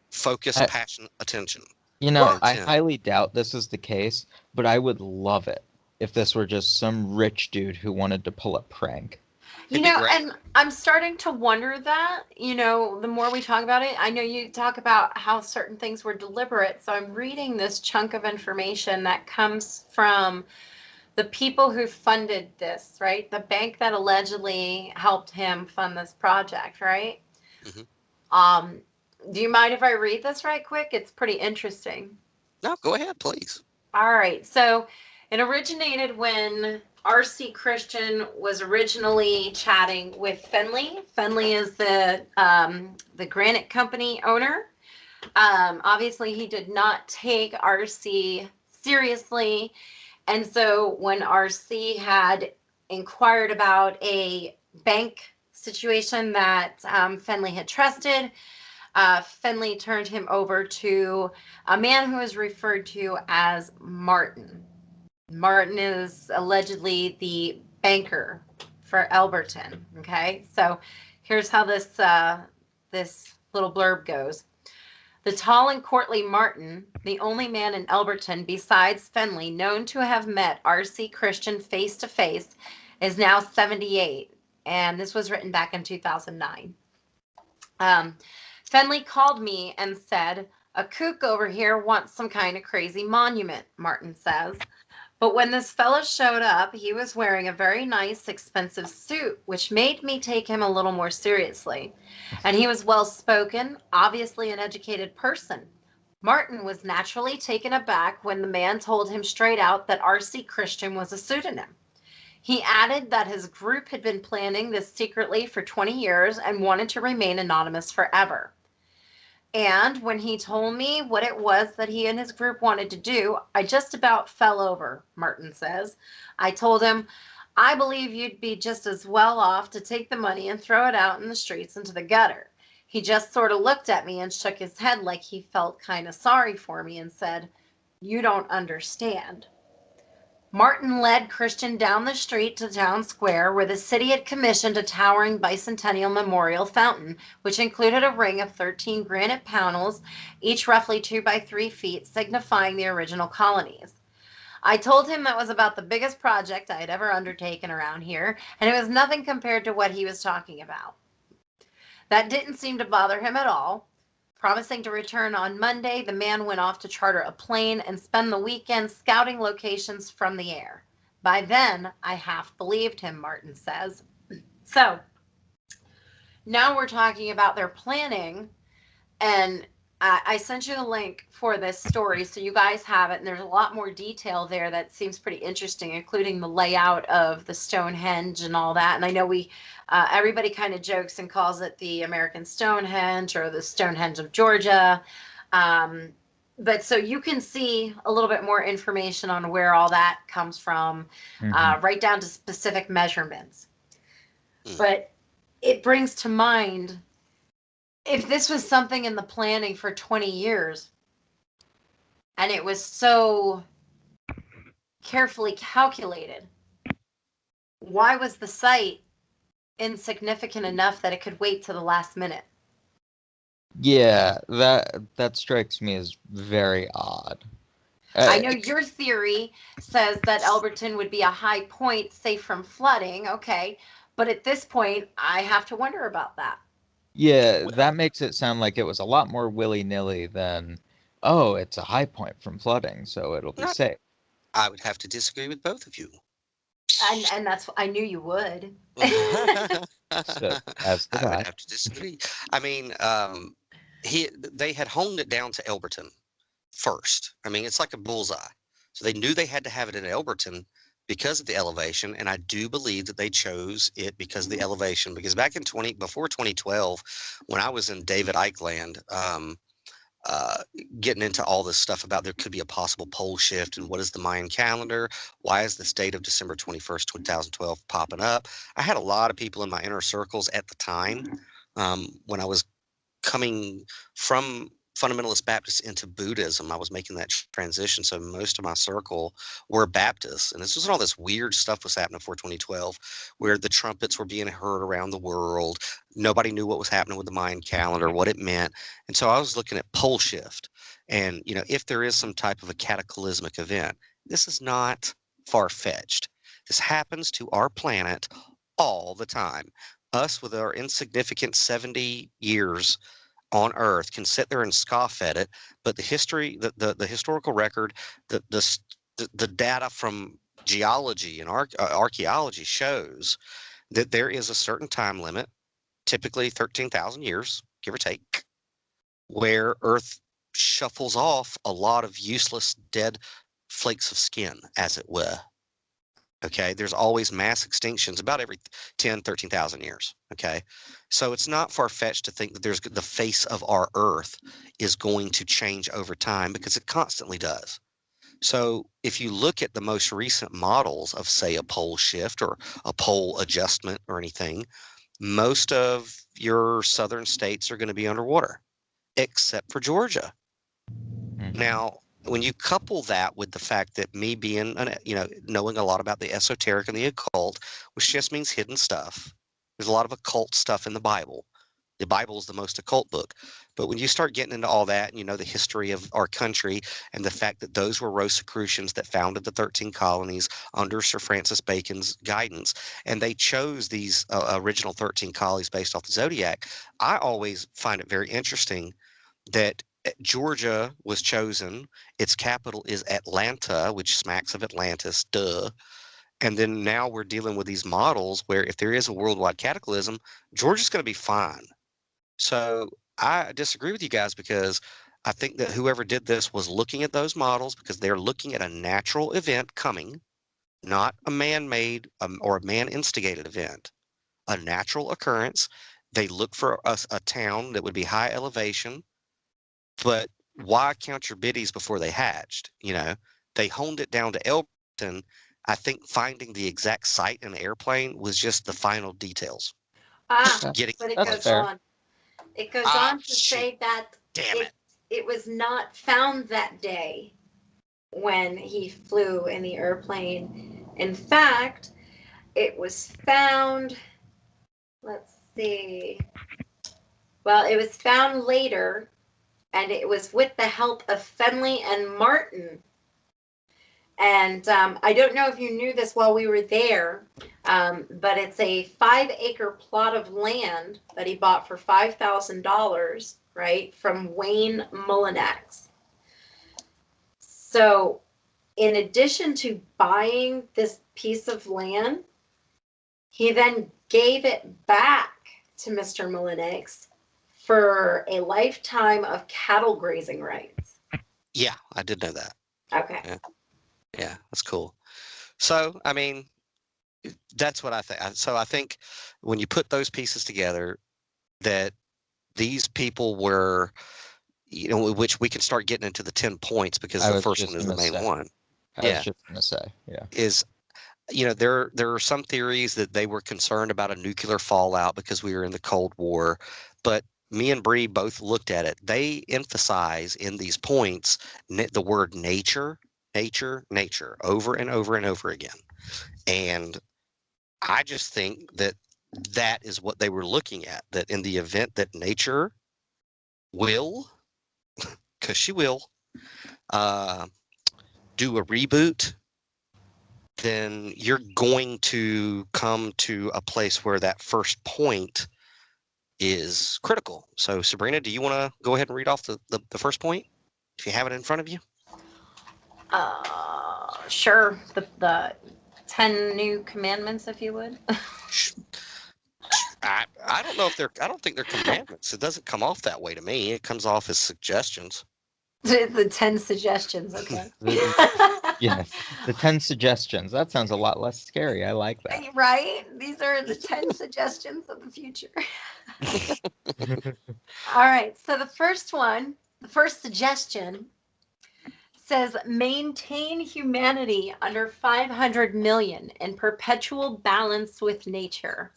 focused, I, passionate attention and Well, I intent. highly doubt this is the case, but I would love it if this were just some rich dude who wanted to pull a prank. It'd be great. and I'm starting to wonder that, the more we talk about it. I know you talk about how certain things were deliberate. So I'm reading this chunk of information that comes from the people who funded this, right? The bank that allegedly helped him fund this project, right? Hmm. Um, do you mind if I read this right quick? It's pretty interesting. No, go ahead, please. All right. So it originated when R.C. Christian was originally chatting with Fenley. Fenley is the granite company owner. Obviously, he did not take RC seriously. And so when RC had inquired about a bank situation that Fenley had trusted, Fenley turned him over to a man who is referred to as Martin. Martin is allegedly the banker for Elberton. Okay, so here's how this little blurb goes. The tall and courtly Martin, the only man in Elberton besides Fenley known to have met R.C. Christian face to face, is now 78, and this was written back in 2009. Fenley called me and said, "A kook over here wants some kind of crazy monument," Martin says. But when this fellow showed up, he was wearing a very nice, expensive suit, which made me take him a little more seriously. And he was well spoken, obviously an educated person. Martin was naturally taken aback when the man told him straight out that R.C. Christian was a pseudonym. He added that his group had been planning this secretly for 20 years and wanted to remain anonymous forever. And when he told me what it was that he and his group wanted to do, I just about fell over, Martin says. I told him, "I believe you'd be just as well off to take the money and throw it out in the streets into the gutter." He just sort of looked at me and shook his head like he felt kind of sorry for me and said, "You don't understand." Martin led Christian down the street to Town Square, where the city had commissioned a towering bicentennial memorial fountain, which included a ring of 13 granite panels, each roughly 2 by 3 feet, signifying the original colonies. I told him that was about the biggest project I had ever undertaken around here, and it was nothing compared to what he was talking about. That didn't seem to bother him at all. Promising to return on Monday, the man went off to charter a plane and spend the weekend scouting locations from the air. By then, I half believed him, Martin says. So now we're talking about their planning, and I sent you the link for this story so you guys have it, and there's a lot more detail there that seems pretty interesting, including the layout of the Stonehenge and all that. And I know everybody kind of jokes and calls it the American Stonehenge or the Stonehenge of Georgia. But so you can see a little bit more information on where all that comes from, right down to specific measurements. But it brings to mind, if this was something in the planning for 20 years and it was so carefully calculated, why was the site insignificant enough that it could wait to the last minute? Yeah, that strikes me as very odd. I know your theory says that Elberton would be a high point safe from flooding. Okay. But at this point, I have to wonder about that. Yeah, that makes it sound like it was a lot more willy-nilly than, oh, it's a high point from flooding, so it'll be safe. I would have to disagree with both of you. And that's, I knew you would. So, as did I would I. have to disagree. I mean, they had honed it down to Elberton first. I mean, it's like a bullseye. So they knew they had to have it in Elberton because of the elevation, and I do believe that they chose it because of the elevation. Because back in before 2012, when I was in David Icke land, getting into all this stuff about there could be a possible pole shift and what is the Mayan calendar, why is this date of December 21st, 2012 popping up? I had a lot of people in my inner circles at the time, when I was coming from fundamentalist Baptist into Buddhism. I was making that transition. So most of my circle were Baptists. And this was all this weird stuff was happening before 2012, where the trumpets were being heard around the world. Nobody knew what was happening with the Mayan calendar, what it meant. And so I was looking at pole shift. And, if there is some type of a cataclysmic event, this is not far-fetched. This happens to our planet all the time. Us with our insignificant 70 years on Earth can sit there and scoff at it, but the history, the historical record, the data from geology and archaeology shows that there is a certain time limit, typically 13,000 years, give or take, where Earth shuffles off a lot of useless dead flakes of skin, as it were. Okay, there's always mass extinctions about every 10, 13,000 years. Okay, so it's not far-fetched to think that the face of our Earth is going to change over time, because it constantly does. So if you look at the most recent models of, say, a pole shift or a pole adjustment or anything, most of your southern states are going to be underwater, except for Georgia. Now, when you couple that with the fact that me being, knowing a lot about the esoteric and the occult, which just means hidden stuff, there's a lot of occult stuff in the Bible. The Bible is the most occult book. But when you start getting into all that, and you know the history of our country and the fact that those were Rosicrucians that founded the 13 colonies under Sir Francis Bacon's guidance, and they chose these original 13 colonies based off the zodiac, I always find it very interesting that Georgia was chosen. Its capital is Atlanta, which smacks of Atlantis, duh. And then now we're dealing with these models where if there is a worldwide cataclysm, Georgia's going to be fine. So I disagree with you guys, because I think that whoever did this was looking at those models, because they're looking at a natural event coming, not a man-made or a man-instigated event, a natural occurrence. They look for a town that would be high elevation, but why count your biddies before they hatched? They honed it down to Elberton. I think finding the exact site in the airplane was just the final details. Getting But it That's goes fair. on. It goes on to shoot. say that Damn it. it was not found that day when he flew in the airplane. In fact, it was found, let's see. Well, it was found later, and it was with the help of Fenley and Martin. And I don't know if you knew this while we were there, but it's a 5-acre plot of land that he bought for $5,000, right, from Wayne Mullinex. So in addition to buying this piece of land, he then gave it back to Mr. Mullinex for a lifetime of cattle grazing rights. Yeah, I did know that. Okay. Yeah, that's cool. So, I mean, that's what I think. So I think when you put those pieces together, that these people were, which we can start getting into the 10 points, because the first one is the main one. I was just going to say, yeah. Is, there are some theories that they were concerned about a nuclear fallout because we were in the Cold War, but me and Bree both looked at it. They emphasize in these points the word nature, over and over and over again. And I just think that that is what they were looking at, that in the event that nature will, because she will, do a reboot, then you're going to come to a place where that first point is critical. So, Sabrina, do you want to go ahead and read off the first point, if you have it in front of you? Sure. The 10 new commandments, if you would. I don't know if I don't think they're commandments. It doesn't come off that way to me. It comes off as suggestions. The 10 suggestions, okay. Yes, the 10 suggestions. That sounds a lot less scary. I like that. Right? These are the 10 suggestions of the future. All right. So the first suggestion says maintain humanity under 500 million in perpetual balance with nature.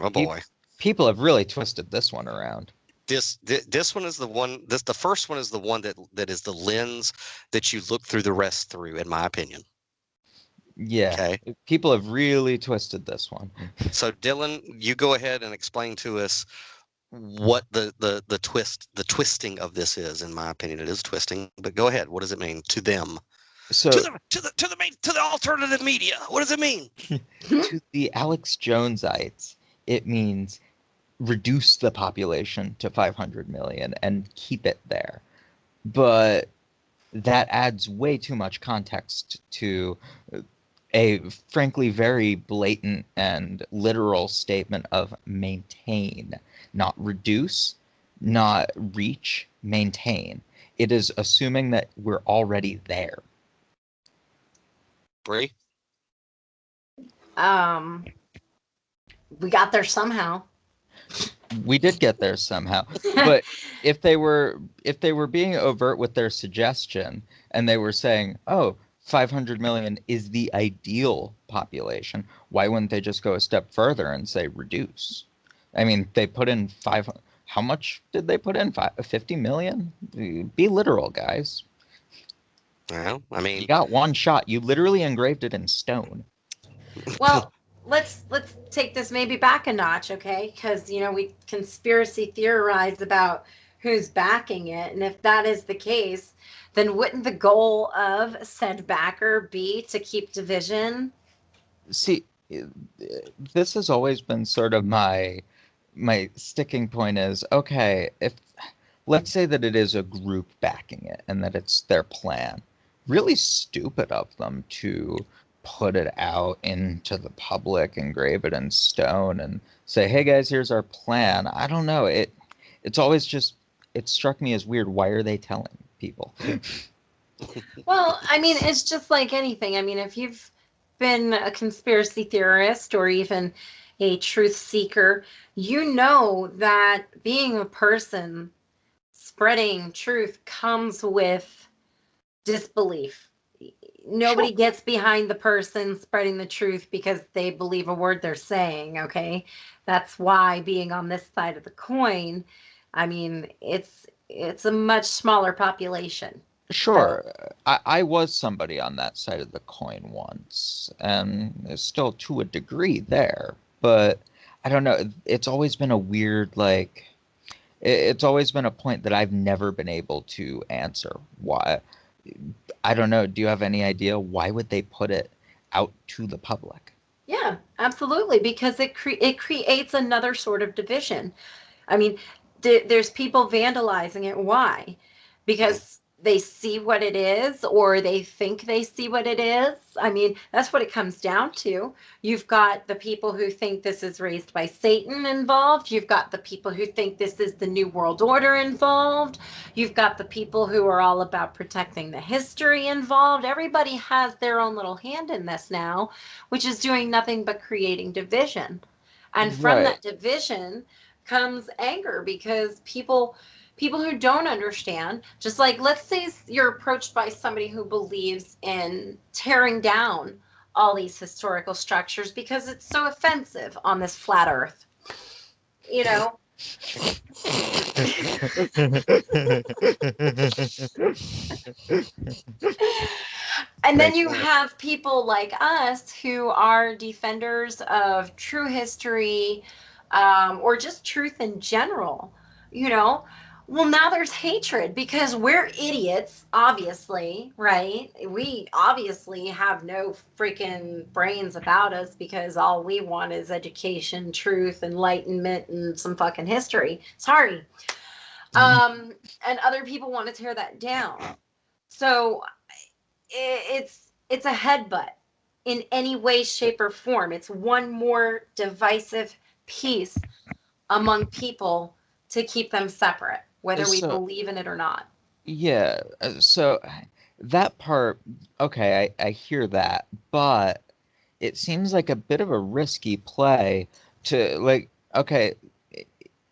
Oh boy. People have really twisted this one around. This one is the one. The first one is the one that is the lens that you look through the rest through, in my opinion. Yeah. Okay. People have really twisted this one. So Dylan, you go ahead and explain to us what the twisting of this is. In my opinion, it is twisting. But go ahead. What does it mean to them? So to the alternative media. What does it mean? To the Alex Jonesites, it means reduce the population to 500 million and keep it there. But that adds way too much context to a frankly very blatant and literal statement of maintain, not reduce, not reach, maintain. It is assuming that we're already there. Bree? We got there somehow. We did get there somehow. But if they were being overt with their suggestion and they were saying, oh, 500 million is the ideal population, why wouldn't they just go a step further and say reduce? I mean, they put in how much did they put in? 50 million? Be literal, guys. Well, I mean, You got one shot. You literally engraved it in stone. Well, let's take this maybe back a notch, okay? Because we conspiracy theorize about who's backing it, and if that is the case, then wouldn't the goal of said backer be to keep division? See, this has always been sort of my sticking point is, okay, if let's say that it is a group backing it and that it's their plan. Really stupid of them to put it out into the public, engrave it in stone, and say, hey guys, here's our plan. I don't know. It's always just, it struck me as weird. Why are they telling people? Well, I mean, it's just like anything. I mean, if you've been a conspiracy theorist or even a truth seeker, you know that being a person spreading truth comes with disbelief. Nobody gets behind the person spreading the truth because they believe a word they're saying, okay? That's why being on this side of the coin, I mean, it's a much smaller population. Sure, I was somebody on that side of the coin once, and still to a degree there, but I don't know. It's always been a weird, like, it's always been a point that I've never been able to answer. Why? I don't know. Do you have any idea why would they put it out to the public? Yeah, absolutely, because it creates another sort of division. I mean, there's people vandalizing it. Why? Because they see what it is, or they think they see what it is. I mean, that's what it comes down to. You've got the people who think this is raised by Satan involved. You've got the people who think this is the New World Order involved. You've got the people who are all about protecting the history involved. Everybody has their own little hand in this now, which is doing nothing but creating division. And from Right. that division comes anger because people who don't understand, just like, let's say you're approached by somebody who believes in tearing down all these historical structures because it's so offensive on this flat earth, you know. And then you have people like us who are defenders of true history, or just truth in general, you know. Well, now there's hatred because we're idiots, obviously, right? We obviously have no freaking brains about us because all we want is education, truth, enlightenment, and some fucking history. Sorry. And other people want to tear that down. So it's a headbutt in any way, shape, or form. It's one more divisive piece among people to keep them separate, whether we So, believe in it or not. yeah, so that part, okay, I hear that, but it seems like a bit of a risky play to, like, okay,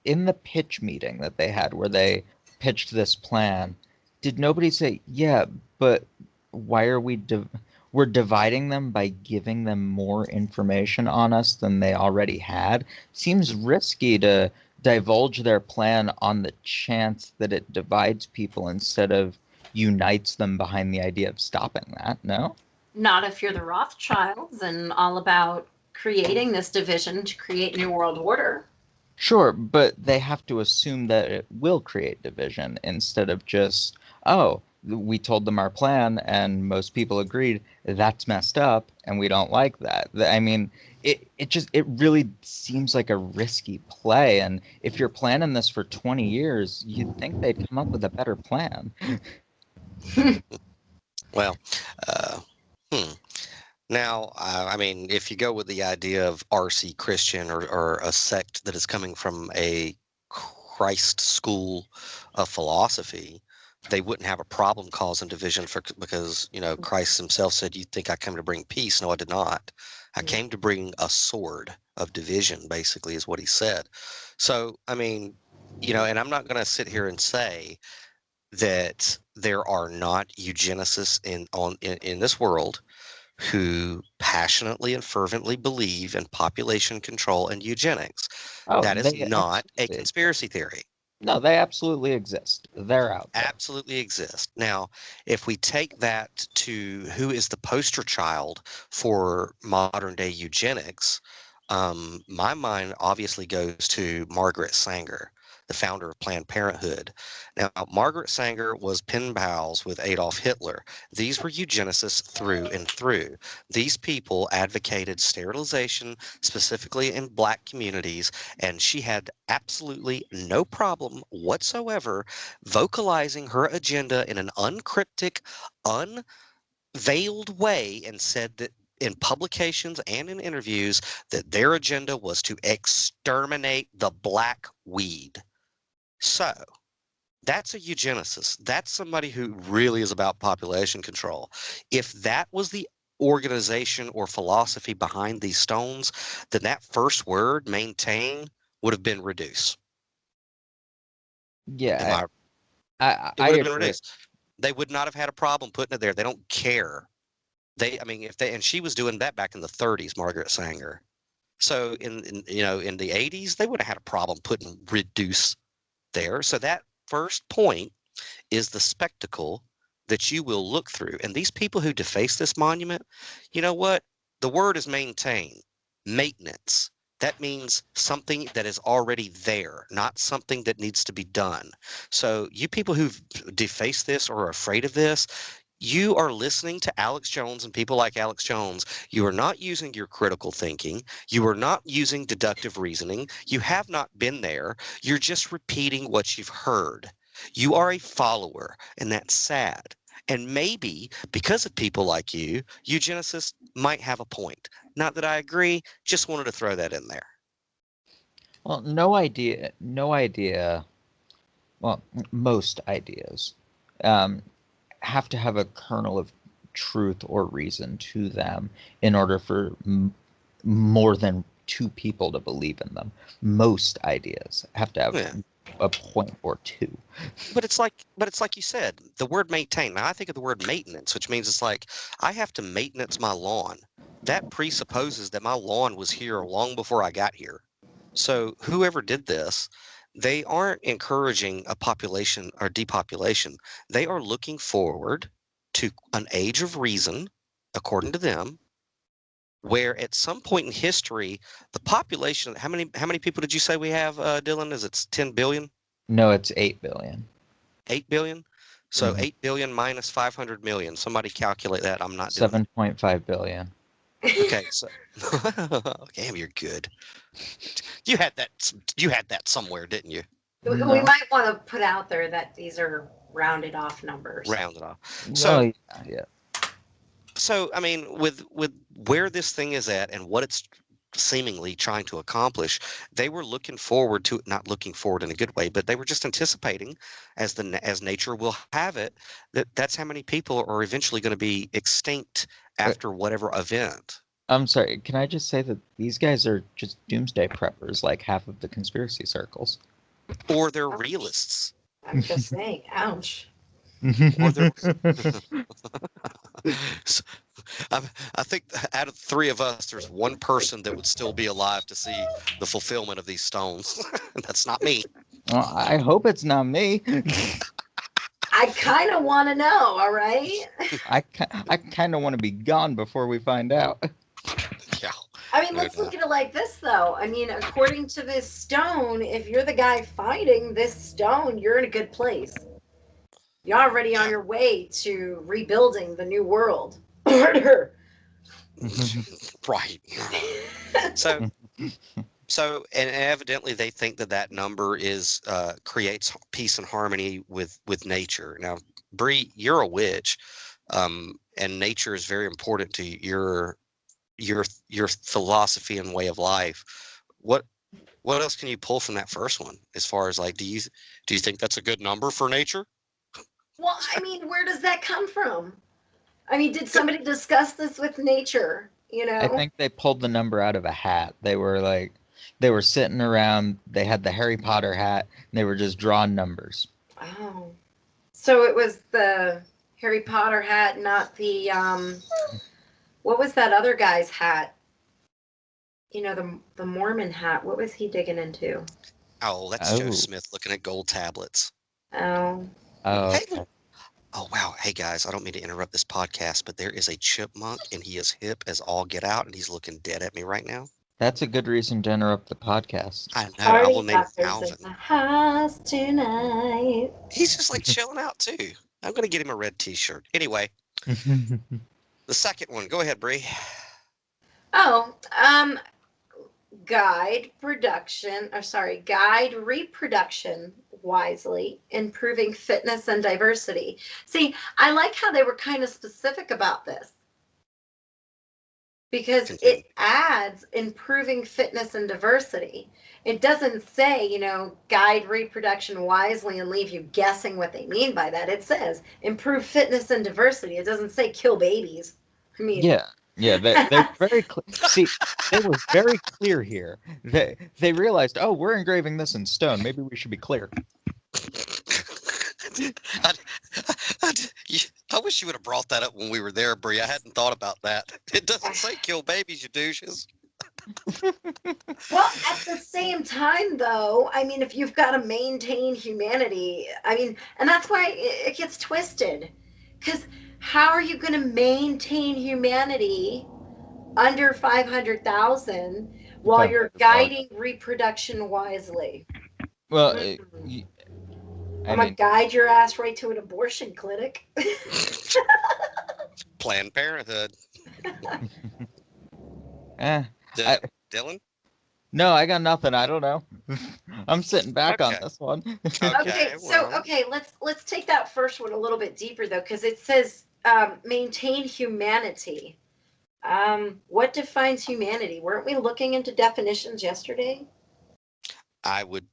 in the pitch meeting that they had where they pitched this plan, did nobody say, yeah, but why are we're dividing them by giving them more information on us than they already had? Seems risky to divulge their plan on the chance that it divides people instead of unites them behind the idea of stopping that, no? Not if you're the Rothschilds and all about creating this division to create New World Order. Sure, but they have to assume that it will create division instead of just, oh, we told them our plan and most people agreed that's messed up and we don't like that. I mean, it really seems like a risky play. And if you're planning this for 20 years, you'd think they'd come up with a better plan. Well, uh, hmm. Now, I mean, if you go with the idea of RC Christian or a sect that is coming from a Christ school of philosophy, they wouldn't have a problem causing division because, you know, Christ himself said, "You think I came to bring peace? No, I did not. I Mm. came to bring a sword of division," basically, is what he said. So, I mean, you know, and I'm not going to sit here and say that there are not eugenicists in this world who passionately and fervently believe in population control and eugenics. Oh, That is they not a absolutely conspiracy theory. no, they absolutely exist. They're out there. Absolutely exist. Now, if we take that to who is the poster child for modern day eugenics, my mind obviously goes to Margaret Sanger, the founder of Planned Parenthood. Now, Margaret Sanger was pen pals with Adolf Hitler. These were eugenicists through and through. These people advocated sterilization, specifically in black communities, and she had absolutely no problem whatsoever vocalizing her agenda in an uncryptic, unveiled way, and said that in publications and in interviews that their agenda was to exterminate the black weed. So that's a eugenicist. That's somebody who really is about population control. If that was the organization or philosophy behind these stones, then that first word, maintain, would have been reduce. Am Yeah, I? It I would have been agree. reduced. They would not have had a problem putting it there. They don't care. I mean, if they, and she was doing that back in the 30s, Margaret Sanger. So in the 80s, they would have had a problem putting reduce there. So that first point is the spectacle that you will look through. And these people who deface this monument, you know what? The word is maintain, maintenance. That means something that is already there, not something that needs to be done. So you people who've defaced this or are afraid of this, you are listening to Alex Jones and people like Alex Jones. You are not using your critical thinking. You are not using deductive reasoning. You have not been there. You're just repeating what you've heard. You are a follower, and that's sad. And maybe because of people like you, eugenicists might have a point. Not that I agree, just wanted to throw that in there. Well, no idea, no idea. Well, most ideas um, have to have a kernel of truth or reason to them in order for more than two people to believe in them. Most ideas have to have Yeah. a point or two. But it's like you said, the word maintain. Now I think of the word maintenance, which means it's like I have to maintenance my lawn. That presupposes that my lawn was here long before I got here. So whoever did this, they aren't encouraging a population or depopulation. They are looking forward to an age of reason, according to them, where at some point in history, the population, how many people did you say we have, Dylan? Is it 10 billion? No, it's 8 billion. 8 billion? So Mhm. 8 billion minus 500 million. Somebody calculate that. I'm not doing it. 7.5 billion. Okay, so damn, you're good. You had that somewhere, didn't you? We No. might want to put out there that these are rounded off numbers. Round it off. Well, So yeah. so I mean, with where this thing is at and what it's seemingly trying to accomplish, they were looking forward to, not looking forward in a good way, but they were just anticipating, as nature will have it, that's how many people are eventually going to be extinct Uh, after whatever event. I'm sorry. Can I just say that these guys are just doomsday preppers, like half of the conspiracy circles? Or they're Ouch. realists, I'm just saying, ouch. or they're S- I, I think out of the three of us, there's one person that would still be alive to see the fulfillment of these stones. That's not me. Well, I hope it's not me. I kind of want to know, all right? I kind of want to be gone before we find out. Yeah, I mean, no let's look doubt. at it like this, though. I mean, according to this stone, if you're the guy fighting this stone, you're in a good place. You're already on Yeah, your way to rebuilding the new world order. right. So, and evidently they think that that number is creates peace and harmony with nature. Now, Bree, you're a witch. And nature is very important to your philosophy and way of life. What else can you pull from that first one as far as like, do you think that's a good number for nature? Well, I mean, where does that come from? I mean, did somebody discuss this with nature? I think they pulled the number out of a hat. They were sitting around, they had the Harry Potter hat, and they were just drawing numbers. Oh. So it was the Harry Potter hat, not the what was that other guy's hat? The Mormon hat. What was he digging into? Oh, that's Joe Smith looking at gold tablets. Oh. Oh. Hey, Okay. oh wow. Hey guys, I don't mean to interrupt this podcast, but there is a chipmunk and he is hip as all get out and he's looking dead at me right now. That's a good reason to interrupt the podcast. I know. I will name him In Alvin. the house tonight. He's just like chilling out too. I'm gonna get him a red T-shirt. Anyway, the second one. Go ahead, Bree. Oh, guide reproduction wisely, improving fitness and diversity. See, I like how they were kind of specific about this because it adds improving fitness and diversity. It doesn't say, guide reproduction wisely and leave you guessing what they mean by that. It says improve fitness and diversity. It doesn't say kill babies. I mean, yeah, they're very clear. See, they were very clear here. They realized, oh, we're engraving this in stone. Maybe we should be clear. I wish you would have brought that up when we were there, Bree. I hadn't thought about that. It doesn't say kill babies, you douches. Well, at the same time, though, I mean, if you've got to maintain humanity, I mean, and that's why it gets twisted. Because how are you going to maintain humanity under 500,000 while you're guiding reproduction wisely? Well, I'm going to guide your ass right to an abortion clinic. Planned Parenthood. Dylan? No, I got nothing. I don't know. I'm sitting back on this one. Okay, let's take that first one a little bit deeper though, because it says maintain humanity. What defines humanity? Weren't we looking into definitions yesterday? I would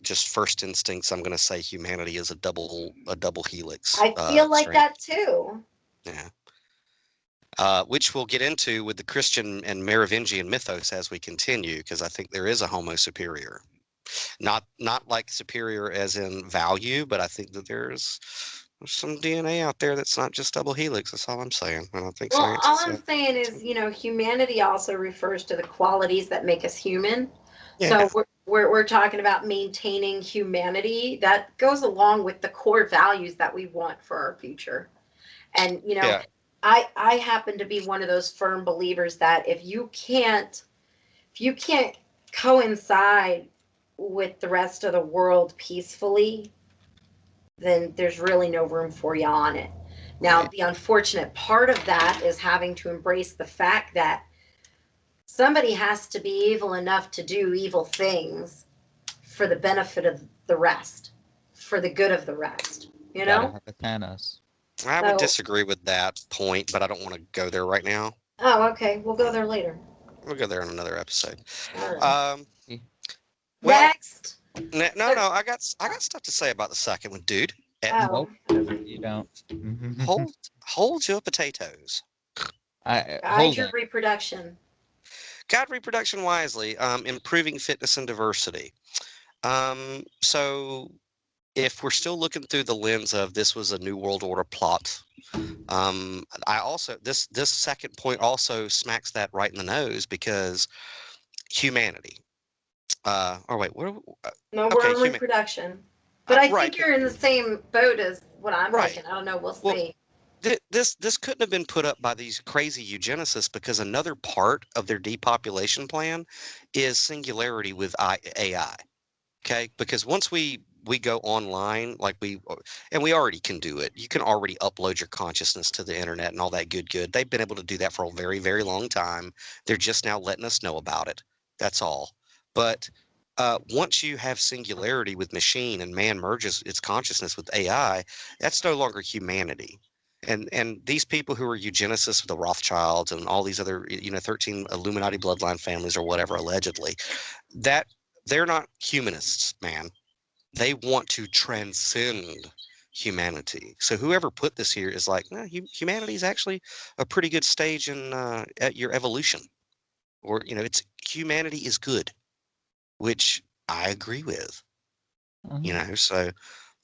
just first instincts, I'm going to say humanity is a double helix. I feel like that too. Yeah. Which we'll get into with the Christian and Merovingian mythos as we continue, because I think there is a Homo superior. Not like superior as in value, but I think that there's some DNA out there that's not just double helix. That's all I'm saying. I don't think so. Well, all I'm saying is, humanity also refers to the qualities that make us human. Yeah. So we're talking about maintaining humanity. That goes along with the core values that we want for our future. And, I happen to be one of those firm believers that if you can't coincide with the rest of the world peacefully, then there's really no room for you on it. Now, the unfortunate part of that is having to embrace the fact that somebody has to be evil enough to do evil things for the benefit of the rest, for the good of the rest, Gotta have a Thanos. I would disagree with that point, but I don't want to go there right now. Oh, okay. We'll go there later. We'll go there in another episode. Right. Next. No, I got stuff to say about the second one, dude. Nope, you don't. Hold your potatoes. Guide your reproduction. Guide reproduction wisely. Improving fitness and diversity. So if we're still looking through the lens of this was a New World Order plot, I also this second point also smacks that right in the nose, because humanity. Or wait, where? No, we're on reproduction. But I think you're in the same boat as what I'm thinking. I don't know. We'll see. This couldn't have been put up by these crazy eugenicists, because another part of their depopulation plan is singularity with AI. Okay, because once we go online, like we already can do it. You can already upload your consciousness to the internet and all that good. They've been able to do that for a very, very long time. They're just now letting us know about it. That's all. But once you have singularity with machine and man merges its consciousness with AI, that's no longer humanity. And these people who are eugenicists, the Rothschilds and all these other 13 Illuminati bloodline families or whatever, allegedly, that they're not humanists, man. They want to transcend humanity. So whoever put this here is like, no, humanity is actually a pretty good stage in at your evolution, or it's humanity is good, which I agree with. So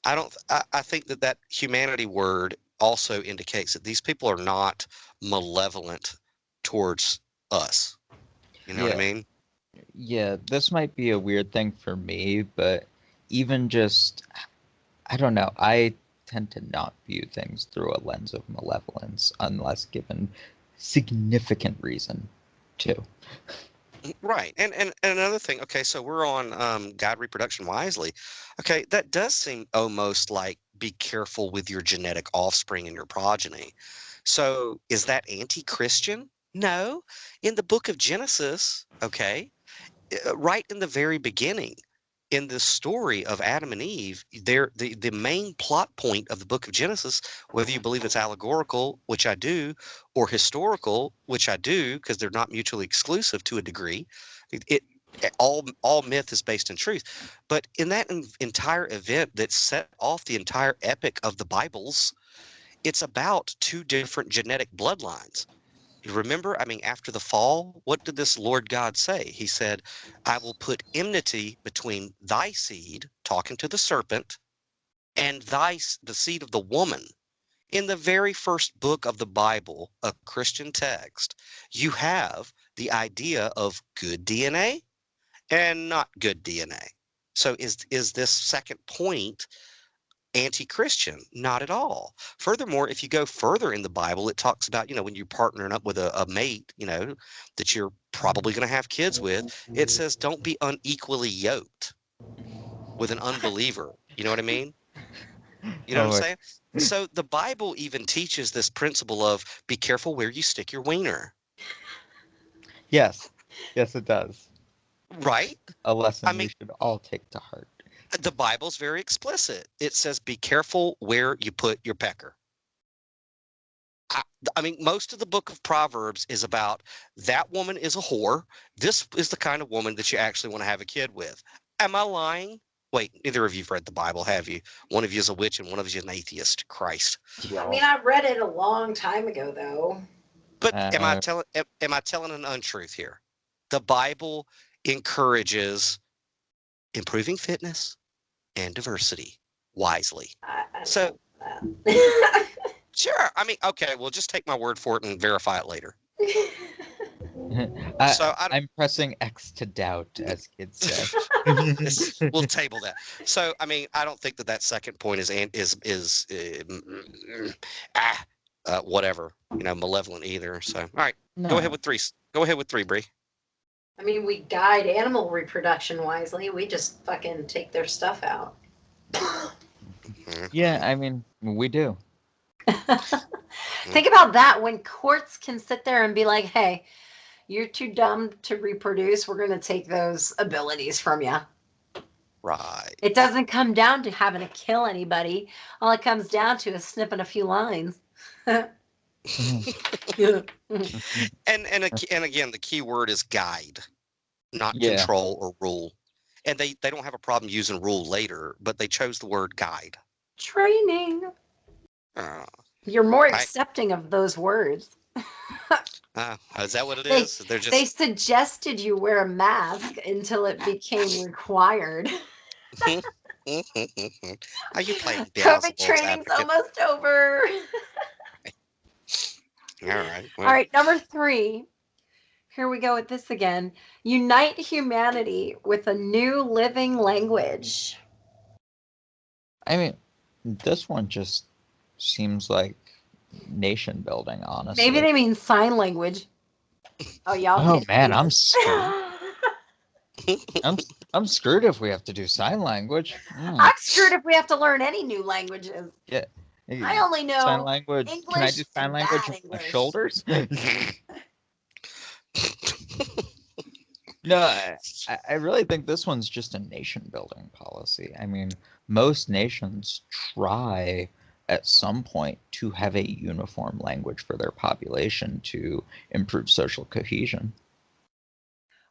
I think that humanity word also indicates that these people are not malevolent towards us. You know what I mean? Yeah, this might be a weird thing for me, but even just, I don't know, I tend to not view things through a lens of malevolence unless given significant reason to. Right. And another thing, okay, so we're on guide reproduction wisely. Okay, that does seem almost like be careful with your genetic offspring and your progeny. So is that anti-Christian? No. In the book of Genesis, okay, right in the very beginning, in the story of Adam and Eve, the main plot point of the book of Genesis, whether you believe it's allegorical, which I do, or historical, which I do, because they're not mutually exclusive to a degree, it all myth is based in truth. But in that entire event that set off the entire epic of the Bibles, it's about two different genetic bloodlines. You remember, I mean, after the fall, what did this Lord God say? He said, I will put enmity between thy seed, talking to the serpent, and the seed of the woman. In the very first book of the Bible, a Christian text, you have the idea of good DNA and not good DNA. So is this second point anti-Christian? Not at all. Furthermore, if you go further in the Bible, it talks about, when you're partnering up with a mate, that you're probably going to have kids with, it says don't be unequally yoked with an unbeliever. You know what I mean? You know what I'm Oh, saying? So the Bible even teaches this principle of be careful where you stick your wiener, yes. Yes, it does. right? A I lesson we mean, should all take to heart. the Bible's very explicit. It says be careful where you put your pecker. I, I mean, most of the book of Proverbs is about that woman is a whore. This is the kind of woman that you actually want to have a kid with. Am I lying? Wait, neither of you've read the Bible, have you? One of you is a witch and one of you is an atheist. Christ. I mean, I read it a long time ago, though. But Uh, am I telling an untruth here? The Bible encourages improving fitness and diversity wisely. I So don't know sure. I mean, okay, well just take my word for it and verify it later. So I'm pressing X to doubt, as kids say. we'll table that. So, I mean, I don't think that second point is whatever, malevolent either. So, all right, go ahead No. with three. Go ahead with three, Bree. I mean, we guide animal reproduction wisely. We just fucking take their stuff out. Yeah, I mean, we do. Think about that when courts can sit there and be like, hey, you're too dumb to reproduce. We're going to take those abilities from you. Right. It doesn't come down to having to kill anybody. All it comes down to is snipping a few lines. And again, the key word is guide, not Yeah. control or rule. And they don't have a problem using rule later, but they chose the word guide. Training. Uh, You're more I, accepting of those words. is that what it is? They're just They suggested you wear a mask until it became required. Are you playing COVID Beelzebub's training's advocate? almost over. All right. All Well, right, number 3. Here we go with this again. Unite humanity with a new living language. I mean, this one just seems like nation building, honestly. Maybe they mean sign language. Oh, y'all Oh get man, it. I'm screwed. I'm screwed if we have to do sign language. I'm screwed if we have to learn any new languages. Yeah. I only know Sign language. Can I do English sign and language bad with my English. shoulders? No, I really think this one's just a nation building policy. I mean, most nations try at some point to have a uniform language for their population to improve social cohesion.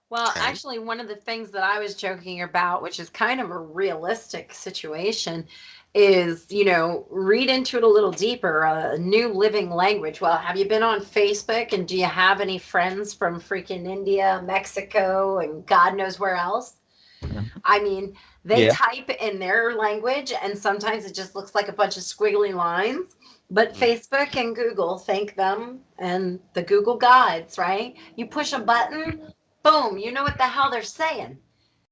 Well, Okay. actually, one of the things that I was joking about, which is kind of a realistic situation, is, read into it a little deeper, a new living language. Well, have you been on Facebook, and do you have any friends from freaking India, Mexico, and God knows where else? I mean, they Yeah. type in their language, and sometimes it just looks like a bunch of squiggly lines. But Facebook and Google, thank them, and the Google guides, right? You push a button, boom, you know what the hell they're saying.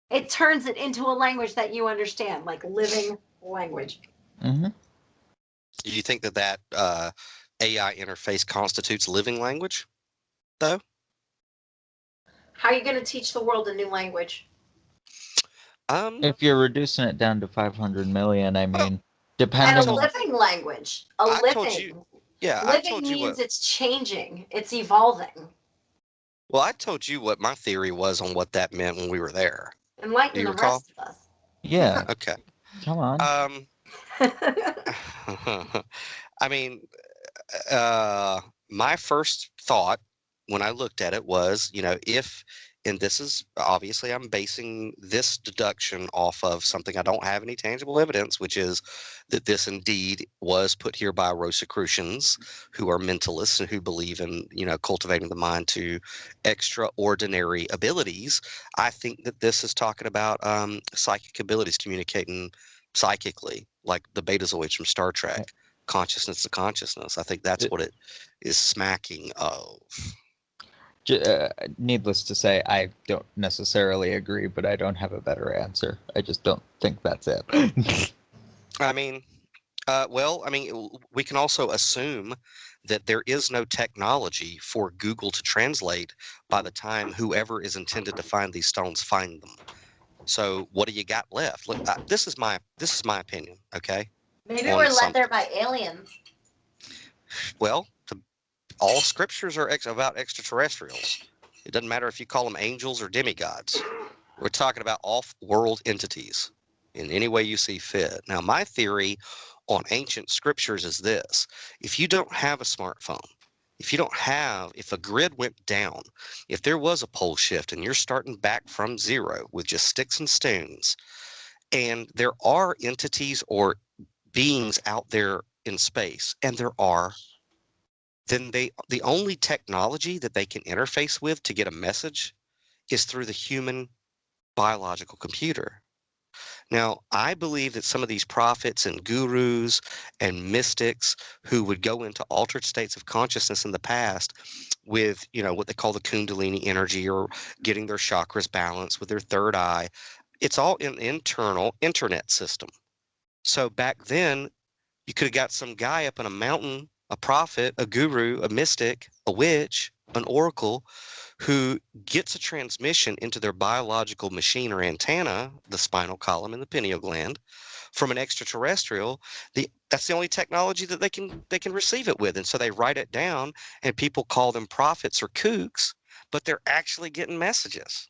It turns it into a language that you understand, like living language. Mm-hmm. Do you think that AI interface constitutes living language, though? How are you going to teach the world a new language? If you're reducing it down to 500 million, I Well, mean, And depending a on living language. A I told you, living. yeah, I Living told you means what. it's changing, it's evolving. Well, I told you what my theory was on what that meant when we were there. Do Enlighten you the recall? rest of us. yeah, Okay. come on. I mean, my first thought when I looked at it was, if, and this is obviously I'm basing this deduction off of something I don't have any tangible evidence, which is that this indeed was put here by Rosicrucians who are mentalists and who believe in, cultivating the mind to extraordinary abilities. I think that this is talking about psychic abilities, communicating psychically, like the Betazoids from Star Trek, consciousness to consciousness. I think that's what it is smacking of. Needless to say, I don't necessarily agree, but I don't have a better answer. I just don't think that's it. I mean, we can also assume that there is no technology for Google to translate by the time whoever is intended to find these stones find them. So what do you got left? Look, this is my opinion, okay? Maybe On we're led there something. by aliens. Well, all scriptures are about extraterrestrials. It doesn't matter if you call them angels or demigods. We're talking about off-world entities in any way you see fit. Now, my theory on ancient scriptures is this: if you don't have a smartphone, if a grid went down, if there was a pole shift and you're starting back from zero with just sticks and stones, and there are entities or beings out there in space, and then the only technology that they can interface with to get a message is through the human biological computer. Now, I believe that some of these prophets and gurus and mystics who would go into altered states of consciousness in the past with, what they call the Kundalini energy, or getting their chakras balanced with their third eye, it's all an internal internet system. So back then, you could have got some guy up in a mountain, a prophet, a guru, a mystic, a witch, an oracle, who gets a transmission into their biological machine or antenna, the spinal column and the pineal gland, from an extraterrestrial. That's the only technology that they can receive it with, and so they write it down, and people call them prophets or kooks, but they're actually getting messages.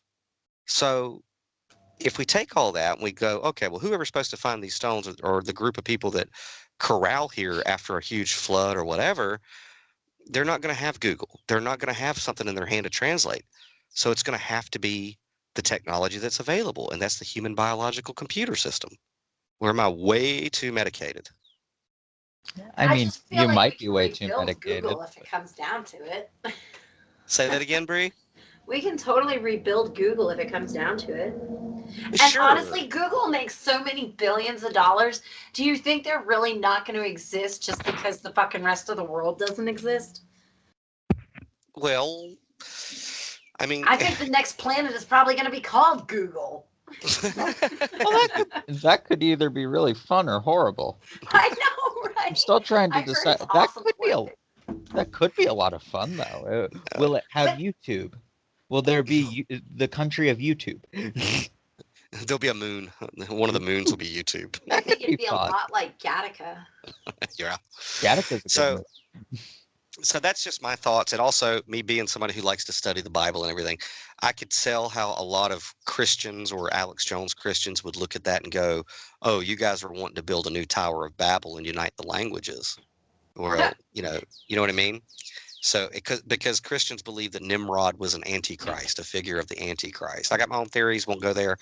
So if we take all that and we go, okay, well, whoever's supposed to find these stones, or the group of people that corral here after a huge flood or whatever, they're not going to have Google. They're not going to have something in their hand to translate. So it's going to have to be the technology that's available, and that's the human biological computer system. Or am I way too medicated? I I mean, just feel you like we might be can way too rebuild medicated. Google if it comes down to it. Say that again, Bree? We can totally rebuild Google if it comes down to it. And Sure. honestly, Google makes so many billions of dollars. Do you think they're really not going to exist just because the fucking rest of the world doesn't exist? Well, I mean, I think the next planet is probably going to be called Google. Well, that could either be really fun or horrible. I know, right? I'm still trying to I heard it's decide. awesome. That could be a lot of fun, though. Will it have But YouTube? Will there be the country of YouTube? there'll be a moon. One of the moons will be YouTube. I That could think be it'd be a fun. lot like Gattaca. Yeah. Gattaca's a good So movie. So that's just my thoughts. And also, me being somebody who likes to study the Bible and everything, I could tell how a lot of Christians or Alex Jones Christians would look at that and go, "Oh, you guys are wanting to build a new Tower of Babel and unite the languages." Well, you know what I mean? So because Christians believe that Nimrod was an antichrist, a figure of the antichrist. I got my own theories, won't go there,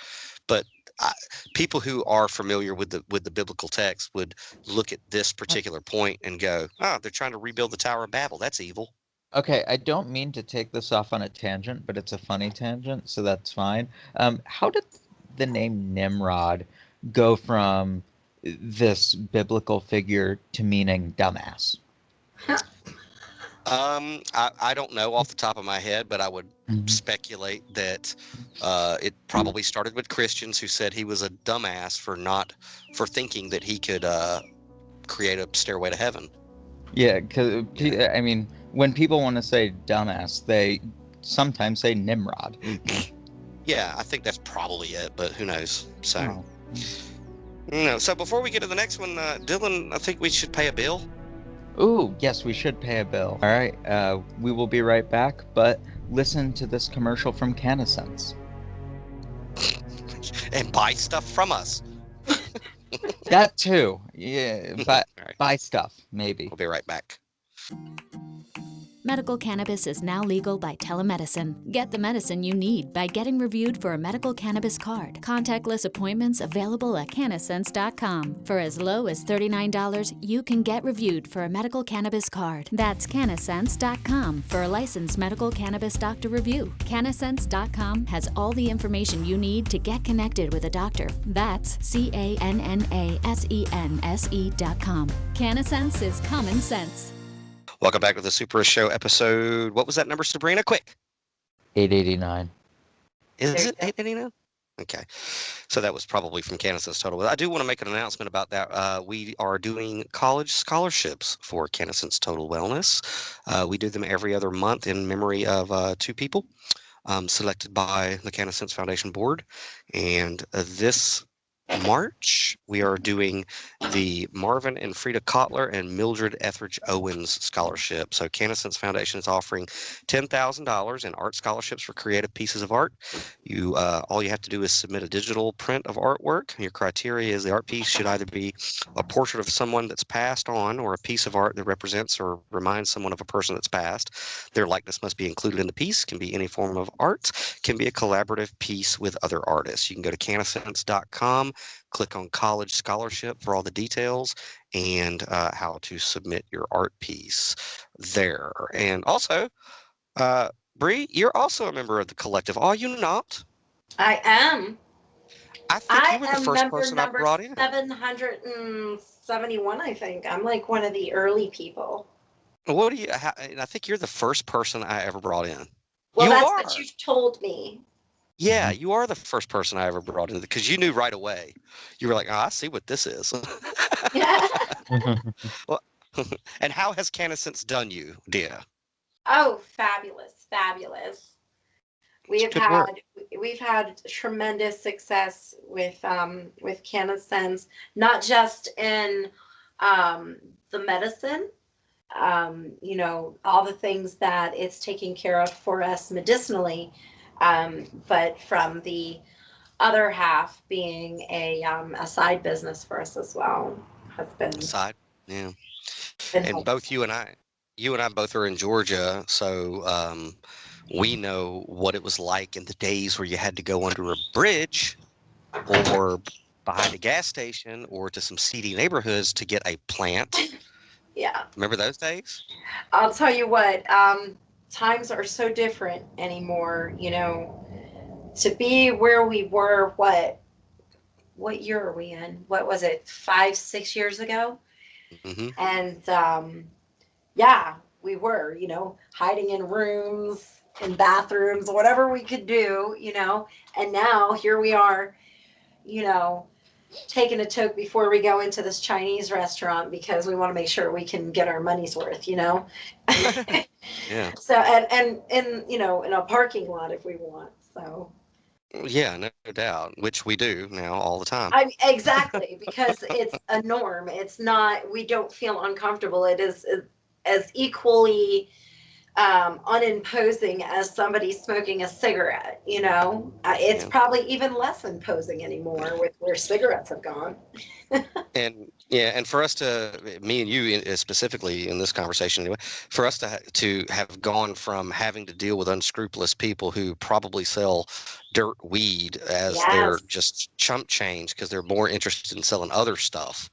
but I, people who are familiar with the biblical text would look at this particular point and go, "Oh, they're trying to rebuild the Tower of Babel. That's evil." Okay, I don't mean to take this off on a tangent, but it's a funny tangent, so that's fine. How did the name Nimrod go from this biblical figure to meaning dumbass? I don't know off the top of my head, but I would speculate that it probably started with Christians who said he was a dumbass for thinking that he could create a stairway to heaven. Yeah, because I mean, when people want to say dumbass, they sometimes say Nimrod. Yeah, I think that's probably it, but who knows? So, Oh. So before we get to the next one, Dylan, I think we should pay a bill. Ooh, yes, we should pay a bill. All right, we will be right back, but listen to this commercial from CanaSense. And buy stuff from us. That too, yeah, but Right. buy stuff, maybe. We'll be right back. Medical cannabis is now legal by telemedicine. Get the medicine you need by getting reviewed for a medical cannabis card. Contactless appointments available at canasense.com. For as low as $39, you can get reviewed for a medical cannabis card. That's canasense.com for a licensed medical cannabis doctor review. Canasense.com has all the information you need to get connected with a doctor. That's CANNASENSE.com. CanaSense is common sense. Welcome back to the Superist Show episode. What was that number, Sabrina? Quick. 889. Is it 889? Okay. So that was probably from CanaSense Total. I do want to make an announcement about that. We are doing college scholarships for CanaSense Total Wellness. We do them every other month in memory of two people selected by the CanaSense Foundation Board. And this March, we are doing the Marvin and Frida Kotler and Mildred Etheridge Owens Scholarship. So CanaSense Foundation is offering $10,000 in art scholarships for creative pieces of art. All you have to do is submit a digital print of artwork. Your criteria is the art piece should either be a portrait of someone that's passed on or a piece of art that represents or reminds someone of a person that's passed. Their likeness must be included in the piece, can be any form of art, can be a collaborative piece with other artists. You can go to canasense.com, click on college scholarship for all the details and how to submit your art piece there. And also, Bree, you're also a member of the collective, are you not? I am. I think I you were the am first member person I number brought in. 771, I think. I'm like one of the early people. What do you? I think you're the first person I ever brought in. Well, you that's are. what you've told me. Yeah, you are the first person I ever brought in because you knew right away. You were like, "Oh, I see what this is." Yeah. Well, and how has CanaSense done you, dear? Oh, fabulous, fabulous. We've had tremendous success with CanaSense, not just in the medicine, all the things that it's taking care of for us medicinally, but from the other half being a side business for us as well has been Side, yeah. been And both you and I both are in Georgia, so we know what it was like in the days where you had to go under a bridge or behind a gas station or to some seedy neighborhoods to get a plant. Yeah. Remember those days? I'll tell you what, times are so different anymore, to be where we were, what year are we in? What was it, 5-6 years ago? Mm-hmm. And yeah, we were, hiding in rooms, in bathrooms, whatever we could do, and now here we are, taking a toke before we go into this Chinese restaurant because we want to make sure we can get our money's worth, Yeah. So, and in a parking lot if we want. So Yeah, no doubt, which we do now all the time. Exactly, because it's a norm. It's not, we don't feel uncomfortable. It is as equally unimposing as somebody smoking a cigarette. It's probably even less imposing anymore with where cigarettes have gone. And for us to, me and you specifically in this conversation anyway, for us to have gone from having to deal with unscrupulous people who probably sell dirt weed as their just chump change because they're more interested in selling other stuff,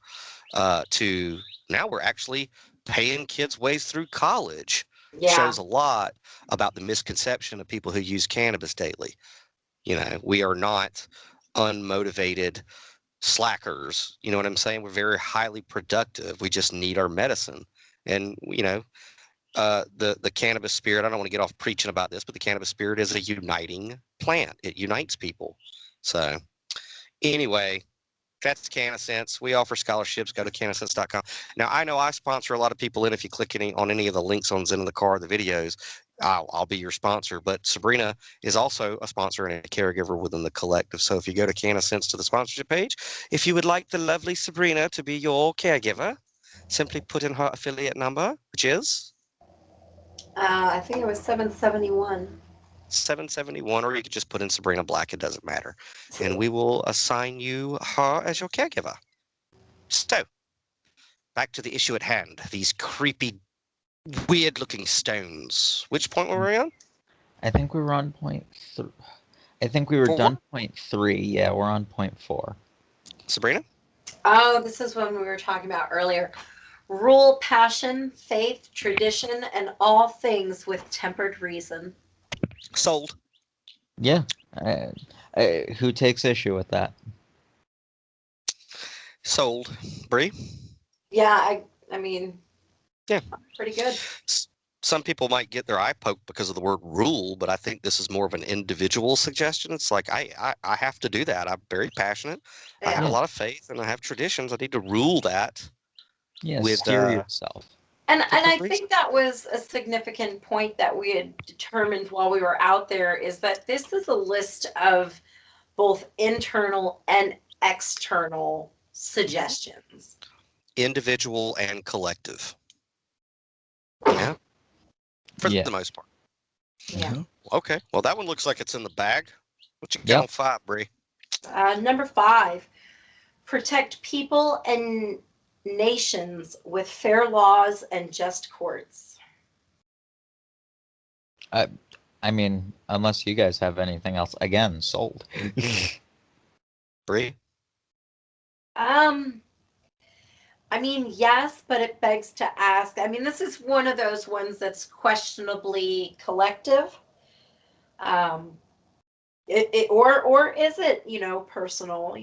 to now we're actually paying kids' ways through college, shows a lot about the misconception of people who use cannabis daily. We are not unmotivated slackers. You know what I'm saying? We're very highly productive. We just need our medicine. And the cannabis spirit, I don't want to get off preaching about this, but the cannabis spirit is a uniting plant. It unites people. So anyway, that's CannaSense. We offer scholarships. Go to cannasense.com. Now, I know I sponsor a lot of people in. If you click on any of the links on Zen in the Car, the videos, I'll be your sponsor. But Sabrina is also a sponsor and a caregiver within the collective. So if you go to CannaSense to the sponsorship page, if you would like the lovely Sabrina to be your caregiver, simply put in her affiliate number, which is I think it was 771. 771, or you could just put in Sabrina Black. It doesn't matter. And we will assign you her as your caregiver. So, back to the issue at hand. These creepy, weird-looking stones. Which point were we on? I think we were on point 3. I think we were done point 3. Yeah, we're on point 4. Sabrina? Oh, this is one we were talking about earlier. Rule passion, faith, tradition, and all things with tempered reason. Sold. Yeah. Who takes issue with that? Sold. Bree? Yeah, I mean, yeah, pretty good. Some people might get their eye poked because of the word rule, but I think this is more of an individual suggestion. It's like, I have to do that. I'm very passionate. I have a lot of faith, and I have traditions. I need to rule that. Yeah, steer yourself. And I think that was a significant point that we had determined while we were out there, is that this is a list of both internal and external suggestions. Individual and collective. Yeah. For the most part. Yeah. Okay. Well, that one looks like it's in the bag. What you got on 5, Bree? Number 5, protect people and nations with fair laws and just courts. I mean, unless you guys have anything else, again, sold. Bree? I mean, yes, but it begs to ask. I mean, this is one of those ones that's questionably collective. Or is it, personal?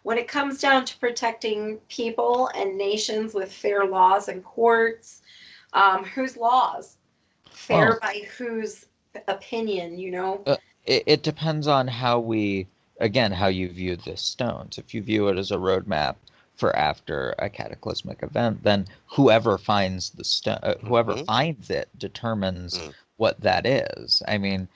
When it comes down to protecting people and nations with fair laws and courts, whose laws? Fair by whose opinion? It depends on how you view the stones. If you view it as a roadmap for after a cataclysmic event, then whoever finds the stone, whoever finds it, determines what that is. I mean,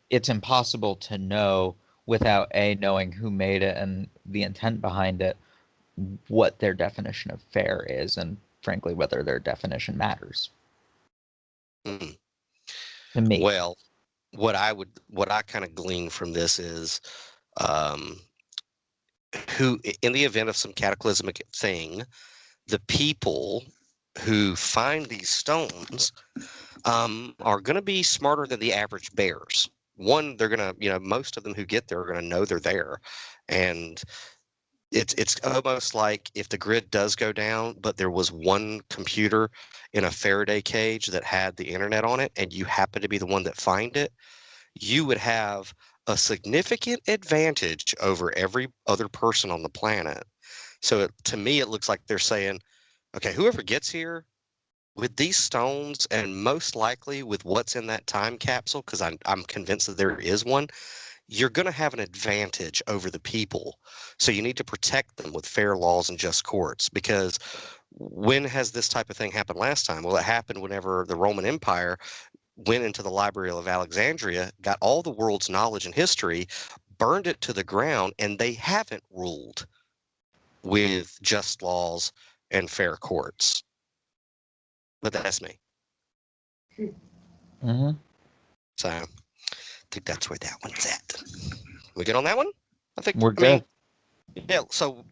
it's impossible to know without knowing who made it and the intent behind it, what their definition of fair is, and frankly, whether their definition matters. To me. Well, what I kind of glean from this is, who, in the event of some cataclysmic thing, the people who find these stones are going to be smarter than the average bears. One, they're going to, most of them who get there are going to know they're there. And it's almost like if the grid does go down, but there was one computer in a Faraday cage that had the internet on it, and you happen to be the one that find it, you would have a significant advantage over every other person on the planet. So to me, it looks like they're saying, okay, whoever gets here with these stones, and most likely with what's in that time capsule, because I'm convinced that there is one, you're going to have an advantage over the people. So you need to protect them with fair laws and just courts, because when has this type of thing happened last time? Well, it happened whenever the Roman Empire went into the Library of Alexandria, got all the world's knowledge and history, burned it to the ground, and they haven't ruled with just laws and fair courts. but that's me. Mm-hmm. So I think that's where that one's at. We good on that one? We're good. Yeah. So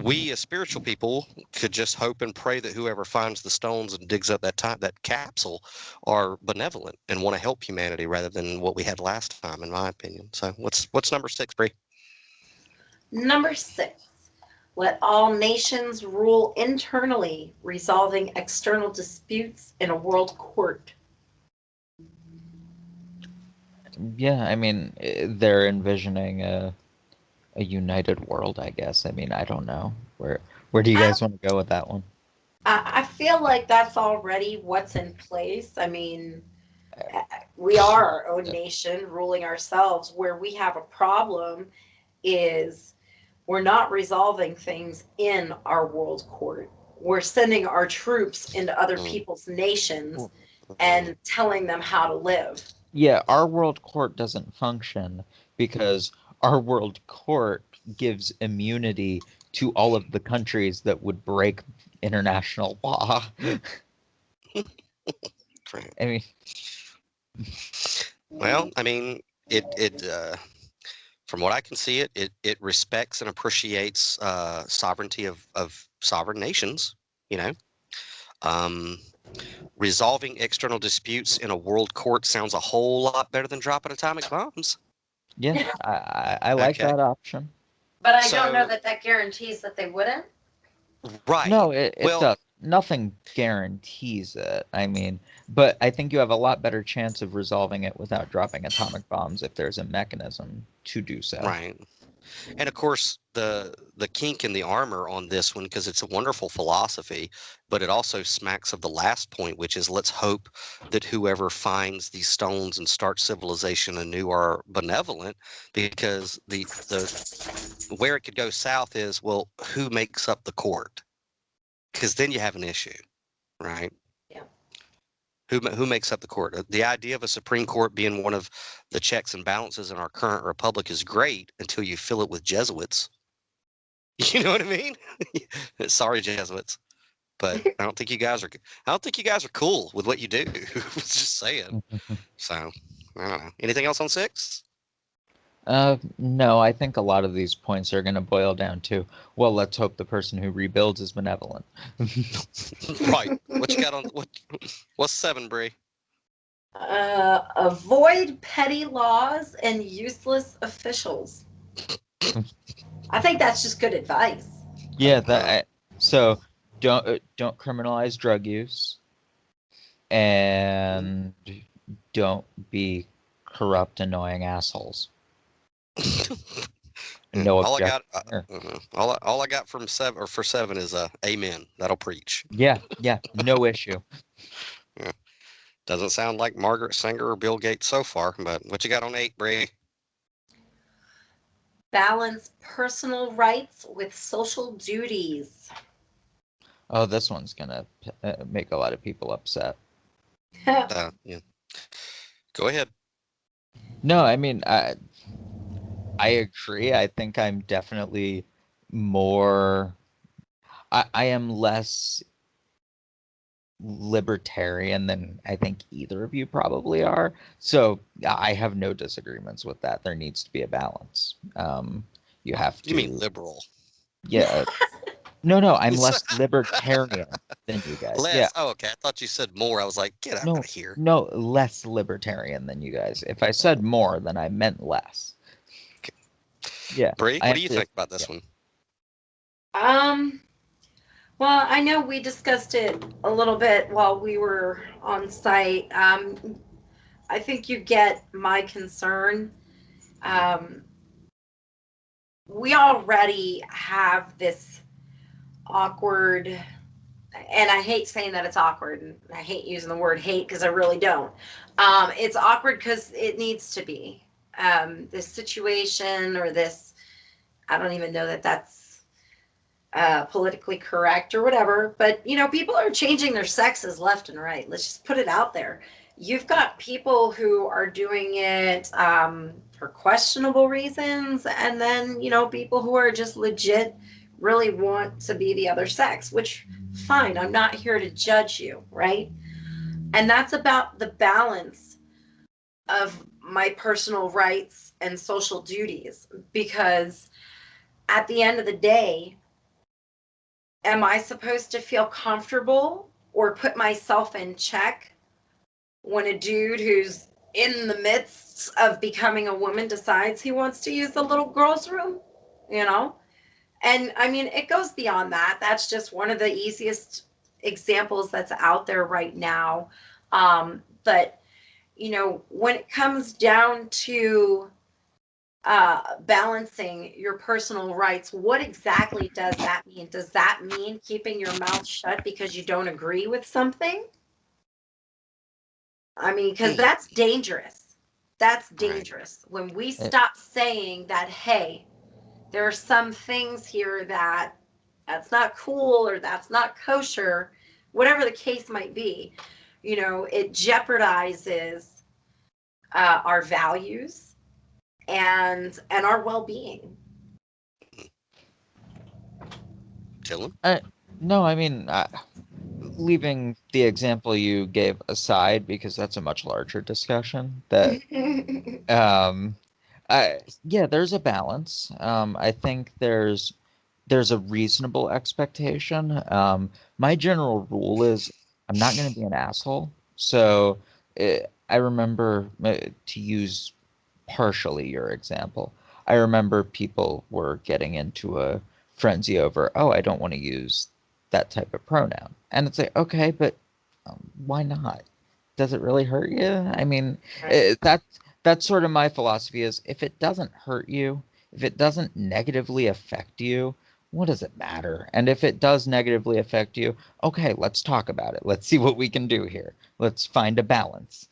we as spiritual people could just hope and pray that whoever finds the stones and digs up that capsule are benevolent and want to help humanity rather than what we had last time, in my opinion. So what's number 6, Bree? Number 6. Let all nations rule internally, resolving external disputes in a world court. Yeah, I mean, they're envisioning a united world, I guess. I mean, I don't know. Where do you guys want to go with that one? I feel like that's already what's in place. I mean, we are our own nation ruling ourselves. Where we have a problem is we're not resolving things in our world court. We're sending our troops into other people's nations and telling them how to live. Yeah, our world court doesn't function because our world court gives immunity to all of the countries that would break international law. I mean, Well, I mean, it from what I can see, it respects and appreciates sovereignty of sovereign nations. You know, resolving external disputes in a world court sounds a whole lot better than dropping atomic bombs. yeah, I like Okay. that option. But I don't know that guarantees that they wouldn't. Right. No, it Well, does. Nothing guarantees it. I mean, but I think you have a lot better chance of resolving it without dropping atomic bombs if there's a mechanism to do so. right. And of course, the kink in the armor on this one, because it's a wonderful philosophy, but it also smacks of the last point, which is let's hope that whoever finds these stones and starts civilization anew are benevolent, because the where it could go south is, well, who makes up the court? Because then you have an issue, right? Yeah. Who makes up the court? The idea of a Supreme Court being one of the checks and balances in our current republic is great until you fill it with Jesuits. You know what I mean? Sorry, Jesuits, but I don't think you guys are cool with what you do. Just saying. So I don't know. Anything else on 6? No, I think a lot of these points are going to boil down to, well, let's hope the person who rebuilds is benevolent. Right. What you got on what's 7, Bree? Avoid petty laws and useless officials. I think that's just good advice. Yeah, so don't criminalize drug use, and don't be corrupt, annoying assholes. No all objection. all I got from 7 for 7 is amen. That'll preach. Yeah, no issue. Yeah. Doesn't sound like Margaret Sanger or Bill Gates so far, but what you got on 8, Bree? Balance personal rights with social duties. Oh, this one's gonna make a lot of people upset. Yeah. Go ahead. No, I mean, I agree. I think I'm definitely more. I am less libertarian than I think either of you probably are. So I have no disagreements with that. There needs to be a balance. You have to. You mean liberal? Yeah. No, I'm less libertarian than you guys. Less? Yeah. Oh, okay. I thought you said more. I was like, get out of here. No, less libertarian than you guys. If I said more, then I meant less. Okay. Yeah. Bree, what do you think about this one? Well, I know we discussed it a little bit while we were on site. I think you get my concern. We already have this awkward, and I hate saying that it's awkward, and I hate using the word hate because I really don't. It's awkward because it needs to be. This situation or this, I don't even know that that's politically correct or whatever, but people are changing their sexes left and right. Let's just put it out there. You've got people who are doing it for questionable reasons, and then people who are just legit really want to be the other sex, which fine. I'm not here to judge you, right? And that's about the balance of my personal rights and social duties, because at the end of the day, am I supposed to feel comfortable or put myself in check when a dude who's in the midst of becoming a woman decides he wants to use the little girl's room? You know? And I mean, it goes beyond that. That's just one of the easiest examples that's out there right now. But, you know, when it comes down to balancing your personal rights, what exactly does that mean? Does that mean keeping your mouth shut because you don't agree with something? I mean, because that's dangerous. That's dangerous. When we stop saying that, hey, there are some things here that's not cool or that's not kosher, whatever the case might be, you know, it jeopardizes our values and our well-being. Dylan? No, I mean, leaving the example you gave aside, because that's a much larger discussion, that yeah, there's a balance. I think there's a reasonable expectation. My general rule is I'm not going to be an asshole. So I remember, to use partially your example, I remember people were getting into a frenzy over, oh, I don't want to use that type of pronoun. And it's like, okay, but why not? Does it really hurt you? I mean, that's sort of my philosophy is if it doesn't hurt you, if it doesn't negatively affect you, what does it matter? And if it does negatively affect you, okay, let's talk about it. Let's see what we can do here. Let's find a balance.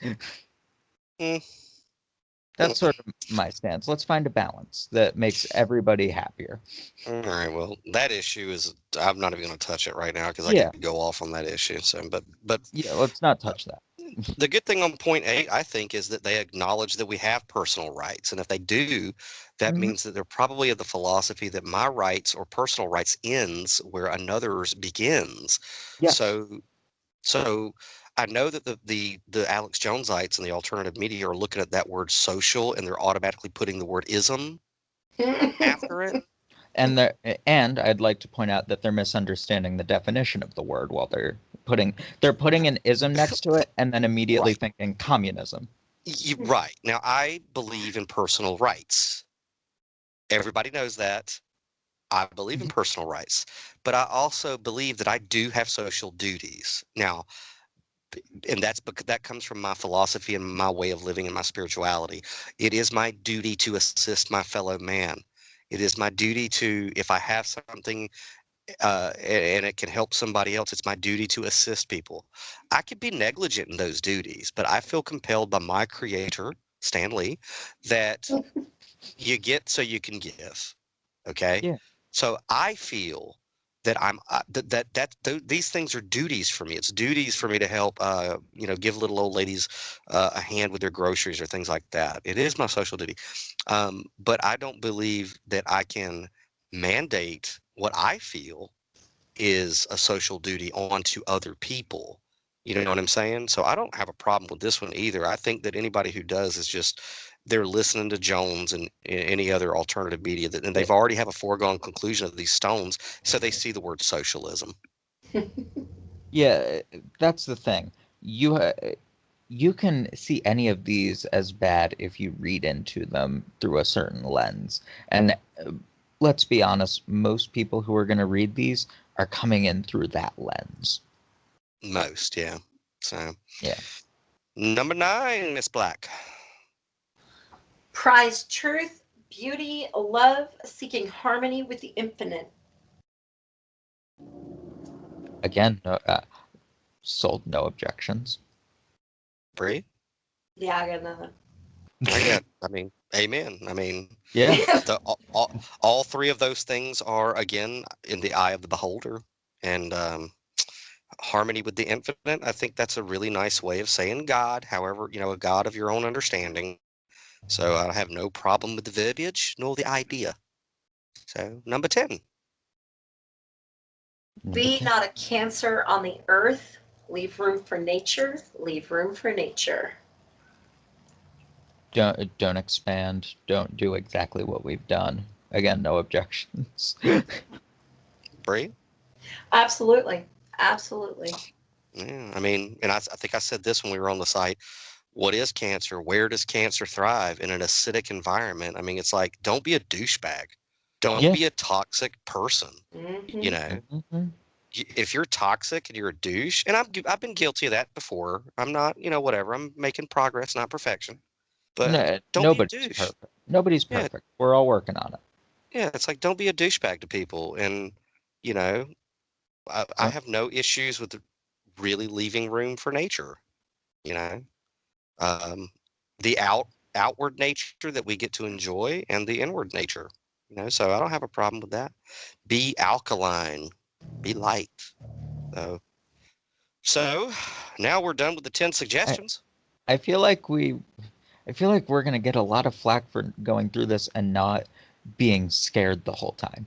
That's sort of my stance. Let's find a balance that makes everybody happier. All right. Well, that issue is, I'm not even going to touch it right now because I Yeah. could go off on that issue. So, but Yeah, let's not touch that. the good thing on point 8, I think, is that they acknowledge that we have personal rights. And if they do, that means that they're probably of the philosophy that my rights or personal rights ends where another's begins. Yes. So I know that the Alex Jonesites and the alternative media are looking at that word social and they're automatically putting the word ism after it. And I'd like to point out that they're misunderstanding the definition of the word while they're putting an ism next to it and then immediately thinking communism. Right. Now, I believe in personal rights. Everybody knows that. I believe in personal rights, but I also believe that I do have social duties. Now, and that's because that comes from my philosophy and my way of living and my spirituality. It is my duty to assist my fellow man. It is my duty to, if I have something and it can help somebody else, it's my duty to assist people. I could be negligent in those duties, but I feel compelled by my creator, Stan Lee, that you get so you can give. Okay. Yeah. So I feel that these things are duties for me. It's duties for me to help, give little old ladies a hand with their groceries or things like that. It is my social duty. But I don't believe that I can mandate what I feel is a social duty onto other people. You know what I'm saying? So I don't have a problem with this one either. I think that anybody who does is just they're listening to Jones and any other alternative media and they've already have a foregone conclusion of these stones, so they see the word socialism. Yeah, that's the thing. You can see any of these as bad if you read into them through a certain lens. And let's be honest, most people who are going to read these are coming in through that lens. Most, yeah. So, yeah. Number 9, Miss Black. Prize truth, beauty, love, seeking harmony with the infinite. Again, sold, no objections. Bree? Yeah, I got nothing. Amen. I mean, yeah. all 3 of those things are, again, in the eye of the beholder. And harmony with the infinite, I think that's a really nice way of saying God. However, a God of your own understanding. So I have no problem with the verbiage nor the idea. So number 10. Be not a cancer on the earth. Leave room for nature. Leave room for nature. Don't expand. Don't do exactly what we've done. Again, no objections. Bree? Absolutely. Absolutely. Yeah, I mean, and I think I said this when we were on the site. What is cancer? Where does cancer thrive? In an acidic environment. I mean, it's like, don't be a douchebag. Don't Yeah. be a toxic person. You know, if you're toxic and you're a douche, and I've been guilty of that before. I'm not, whatever. I'm making progress, not perfection. But No, don't be a nobody's douche. perfect. Nobody's Yeah, perfect. We're all working on it. yeah. It's like, don't be a douchebag to people. And you know, I have no issues with really leaving room for nature. You know, um, the outward nature that we get to enjoy, and the inward nature. So I don't have a problem with that. Be alkaline, be light. So now we're done with the 10 I, suggestions. I feel like we're gonna get a lot of flack for going through this and not being scared the whole time.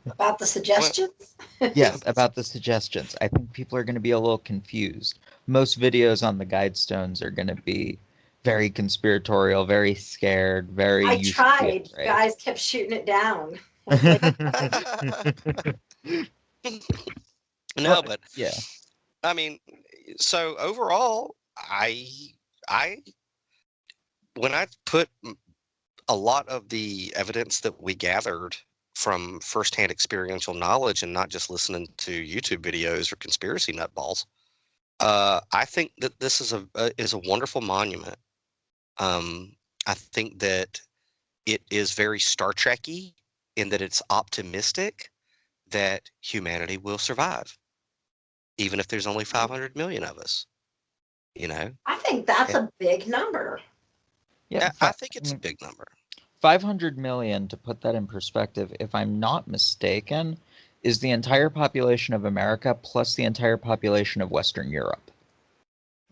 About the suggestions? Yes, about the suggestions. I think people are gonna be a little confused. Most videos on the guidestones are gonna be very conspiratorial, very scared, very I you should be tried. afraid. Guys kept shooting it down. No, but yeah. I mean, so overall, I when I put a lot of the evidence that we gathered from firsthand experiential knowledge and not just listening to YouTube videos or conspiracy nutballs, I think that this is a wonderful monument. I think that it is very Star Trek-y in that it's optimistic that humanity will survive, even if there's only 500 million of us. I think that's Eh, a big number. Yeah. I think it's a big number. 500 million, to put that in perspective, if I'm not mistaken, is the entire population of America plus the entire population of Western Europe.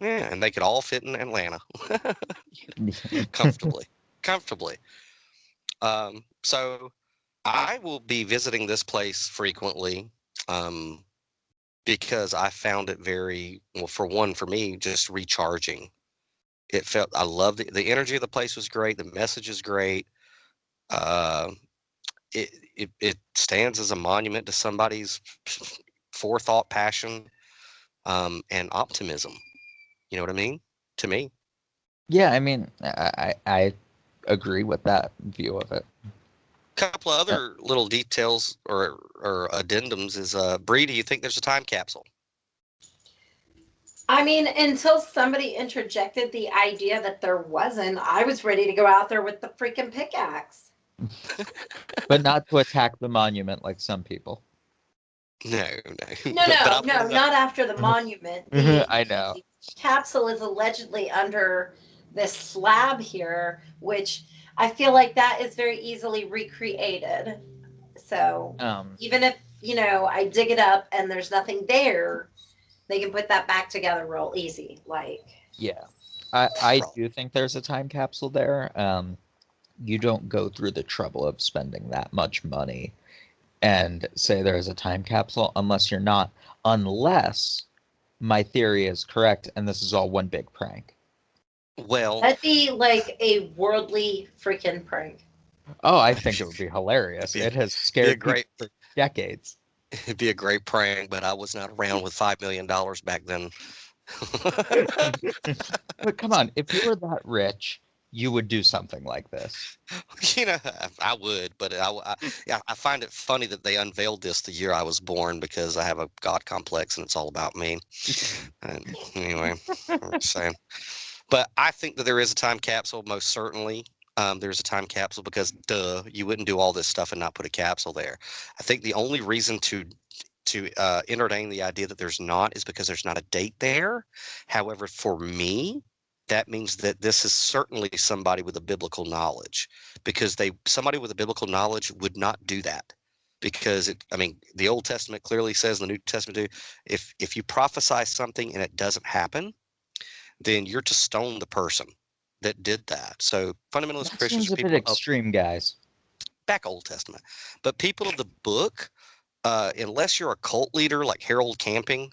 Yeah, and they could all fit in Atlanta comfortably. So I will be visiting this place frequently, because I found it very well. For me, just recharging. I love the energy of the place was great. The message is great. Uh, it stands as a monument to somebody's forethought, passion, and optimism. You know what I mean? To me. Yeah, I mean, I agree with that view of it. Couple of other little details or addendums is Bree, do you think there's a time capsule? I mean, until somebody interjected the idea that there wasn't, I was ready to go out there with the freaking pickaxe. But not to attack the monument like some people. No, But not after the monument. I know. The capsule is allegedly under this slab here, which I feel like that is very easily recreated. So even if, I dig it up and there's nothing there, they can put that back together real easy. Yeah. I do think there's a time capsule there. You don't go through the trouble of spending that much money and say there's a time capsule unless my theory is correct and this is all one big prank. Well, that'd be like a worldly freaking prank. Oh, I think it would be hilarious. It has scared people for decades. It'd be a great prank, but I was not around with $5 million back then. But come on, if you were that rich, you would do something like this. I would, but I find it funny that they unveiled this the year I was born because I have a God complex and it's all about me. And anyway, I'm just saying. But I think that there is a time capsule, most certainly. There's a time capsule because, duh, you wouldn't do all this stuff and not put a capsule there. I think the only reason to entertain the idea that there's not is because there's not a date there. However, for me, that means that this is certainly somebody with a biblical knowledge, because somebody with a biblical knowledge would not do that, because the Old Testament clearly says, the New Testament too, if you prophesy something and it doesn't happen, then you're to stone the person that did that. So fundamentalist That Christians seems are a bit people of extreme, guys. back Old Testament. But people of the book, unless you're a cult leader like Harold Camping,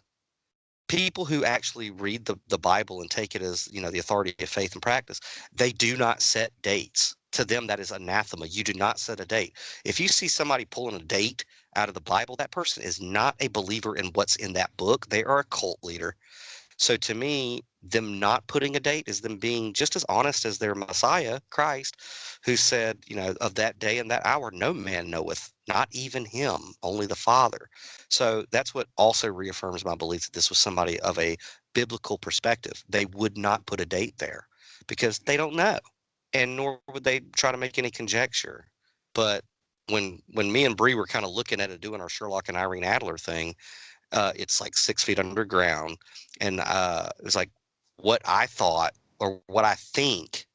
people who actually read the Bible and take it as, the authority of faith and practice, they do not set dates. To them, that is anathema. You do not set a date. If you see somebody pulling a date out of the Bible, that person is not a believer in what's in that book. They are a cult leader. So to me, them not putting a date is them being just as honest as their Messiah, Christ, who said, of that day and that hour, no man knoweth, not even him, only the Father. So that's what also reaffirms my belief that this was somebody of a biblical perspective. They would not put a date there because they don't know, and nor would they try to make any conjecture. But when me and Bree were kind of looking at it, doing our Sherlock and Irene Adler thing, it's like 6 feet underground. And it was like what I thought or what I think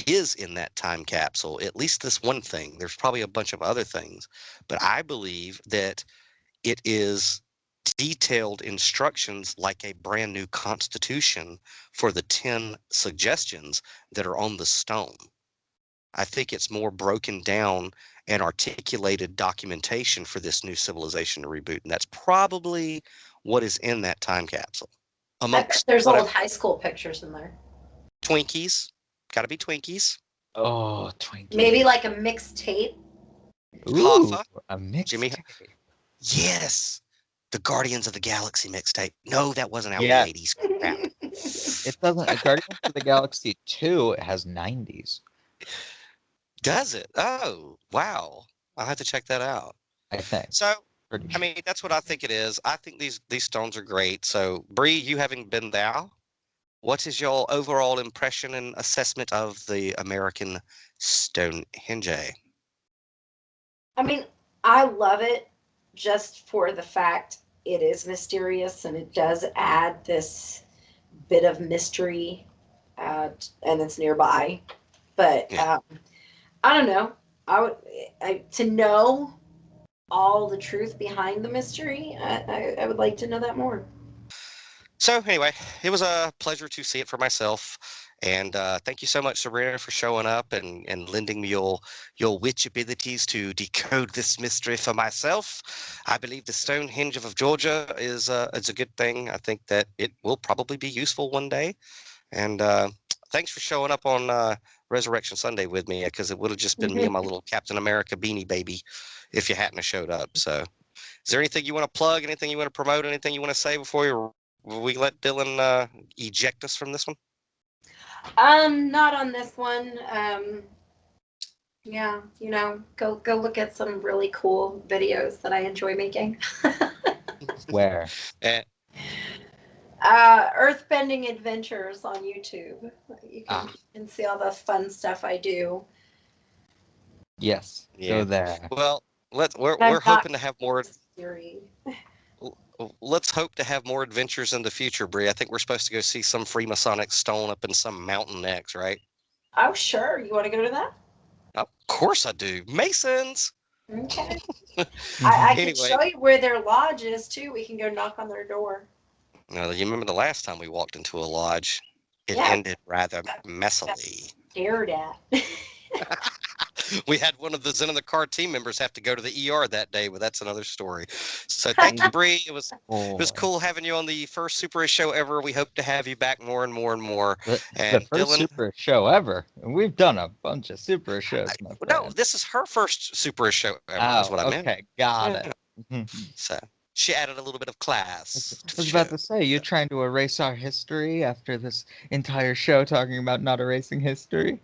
is in that time capsule, at least this one thing. There's probably a bunch of other things, but I believe that it is detailed instructions like a brand new constitution for the 10 suggestions that are on the stone. I think it's more broken down and articulated documentation for this new civilization to reboot. And that's probably what is in that time capsule. There's old high school pictures in there. Twinkies. Got to be Twinkies. Oh, Twinkies. Maybe like a mixtape. Ooh, Hoffa. a mixtape. Yes. The Guardians of the Galaxy mixtape. No, that wasn't out Yeah. in the 80s. Crap. It doesn't. Guardians of the Galaxy 2, it has 90s. Does it? Oh, wow. I'll have to check that out. I think. So, Pretty I mean, that's what I think it is. I think these stones are great. So, Bree, you having been thou, what is your overall impression and assessment of the American Stonehenge? I mean, I love it just for the fact it is mysterious and it does add this bit of mystery, and it's nearby. But Yeah. I don't know. To know all the truth behind the mystery, I would like to know that more. So anyway, it was a pleasure to see it for myself. And thank you so much, Sabrina, for showing up and lending me your witch abilities to decode this mystery for myself. I believe the Stonehenge of Georgia is a good thing. I think that it will probably be useful one day. And thanks for showing up on Resurrection Sunday with me, because it would have just been me and my little Captain America beanie baby if you hadn't have showed up. So is there anything you want to plug, anything you want to promote, anything you want to say before we let Dylan eject us from this one? Not on this one. Yeah, go look at some really cool videos that I enjoy making. Where? Earthbending Adventures on YouTube. You can see all the fun stuff I do. Yes. Yeah. Go there. Well, we're hoping to have more. Series. Let's hope to have more adventures in the future, Bree. I think we're supposed to go see some Freemasonic stone up in some mountain next, right? Oh, sure. You want to go to that? Of course I do. Masons. Okay. I Anyway. can show you where their lodge is too. We can go knock on their door. Now, you remember the last time we walked into a lodge? It Yeah. ended rather messily. Stared at. We had one of the Zen in the Car team members have to go to the ER that day, but that's another story. So thank you, Bree. It was cool having you on the first Superist show ever. We hope to have you back more and more and more. The And first Dylan, Superist show ever. We've done a bunch of Superist shows. My no, friend. this is her first Superist show ever. Is what I meant. Okay, got it. So she added a little bit of class. I to the was about show. to say, you're trying to erase our history after this entire show talking about not erasing history?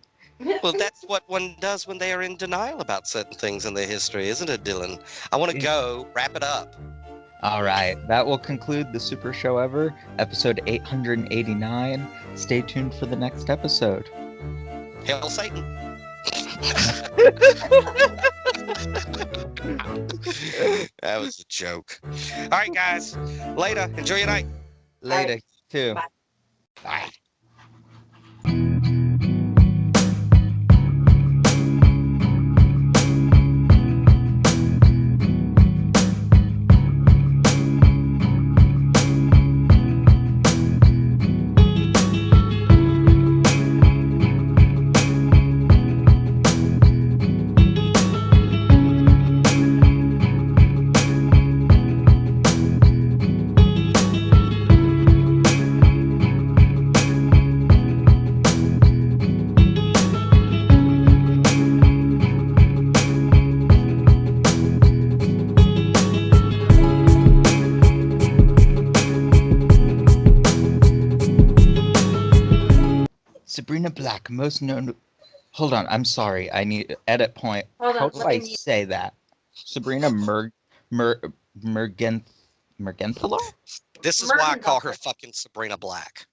Well, that's what one does when they are in denial about certain things in their history, isn't it, Dylan? I want to go wrap it up. All right, that will conclude the Super Show Ever, episode 889. Stay tuned for the next episode. Hail Satan. That was a joke. All right, guys. Later. Enjoy your night. Later, right. too. Bye. Bye. Sabrina Black, most known. Hold on, I'm sorry. I need edit point. Hold How on, do let I me mute. say that? Sabrina Mergenthaler? This is why I call her Mergendorfer. fucking Sabrina Black.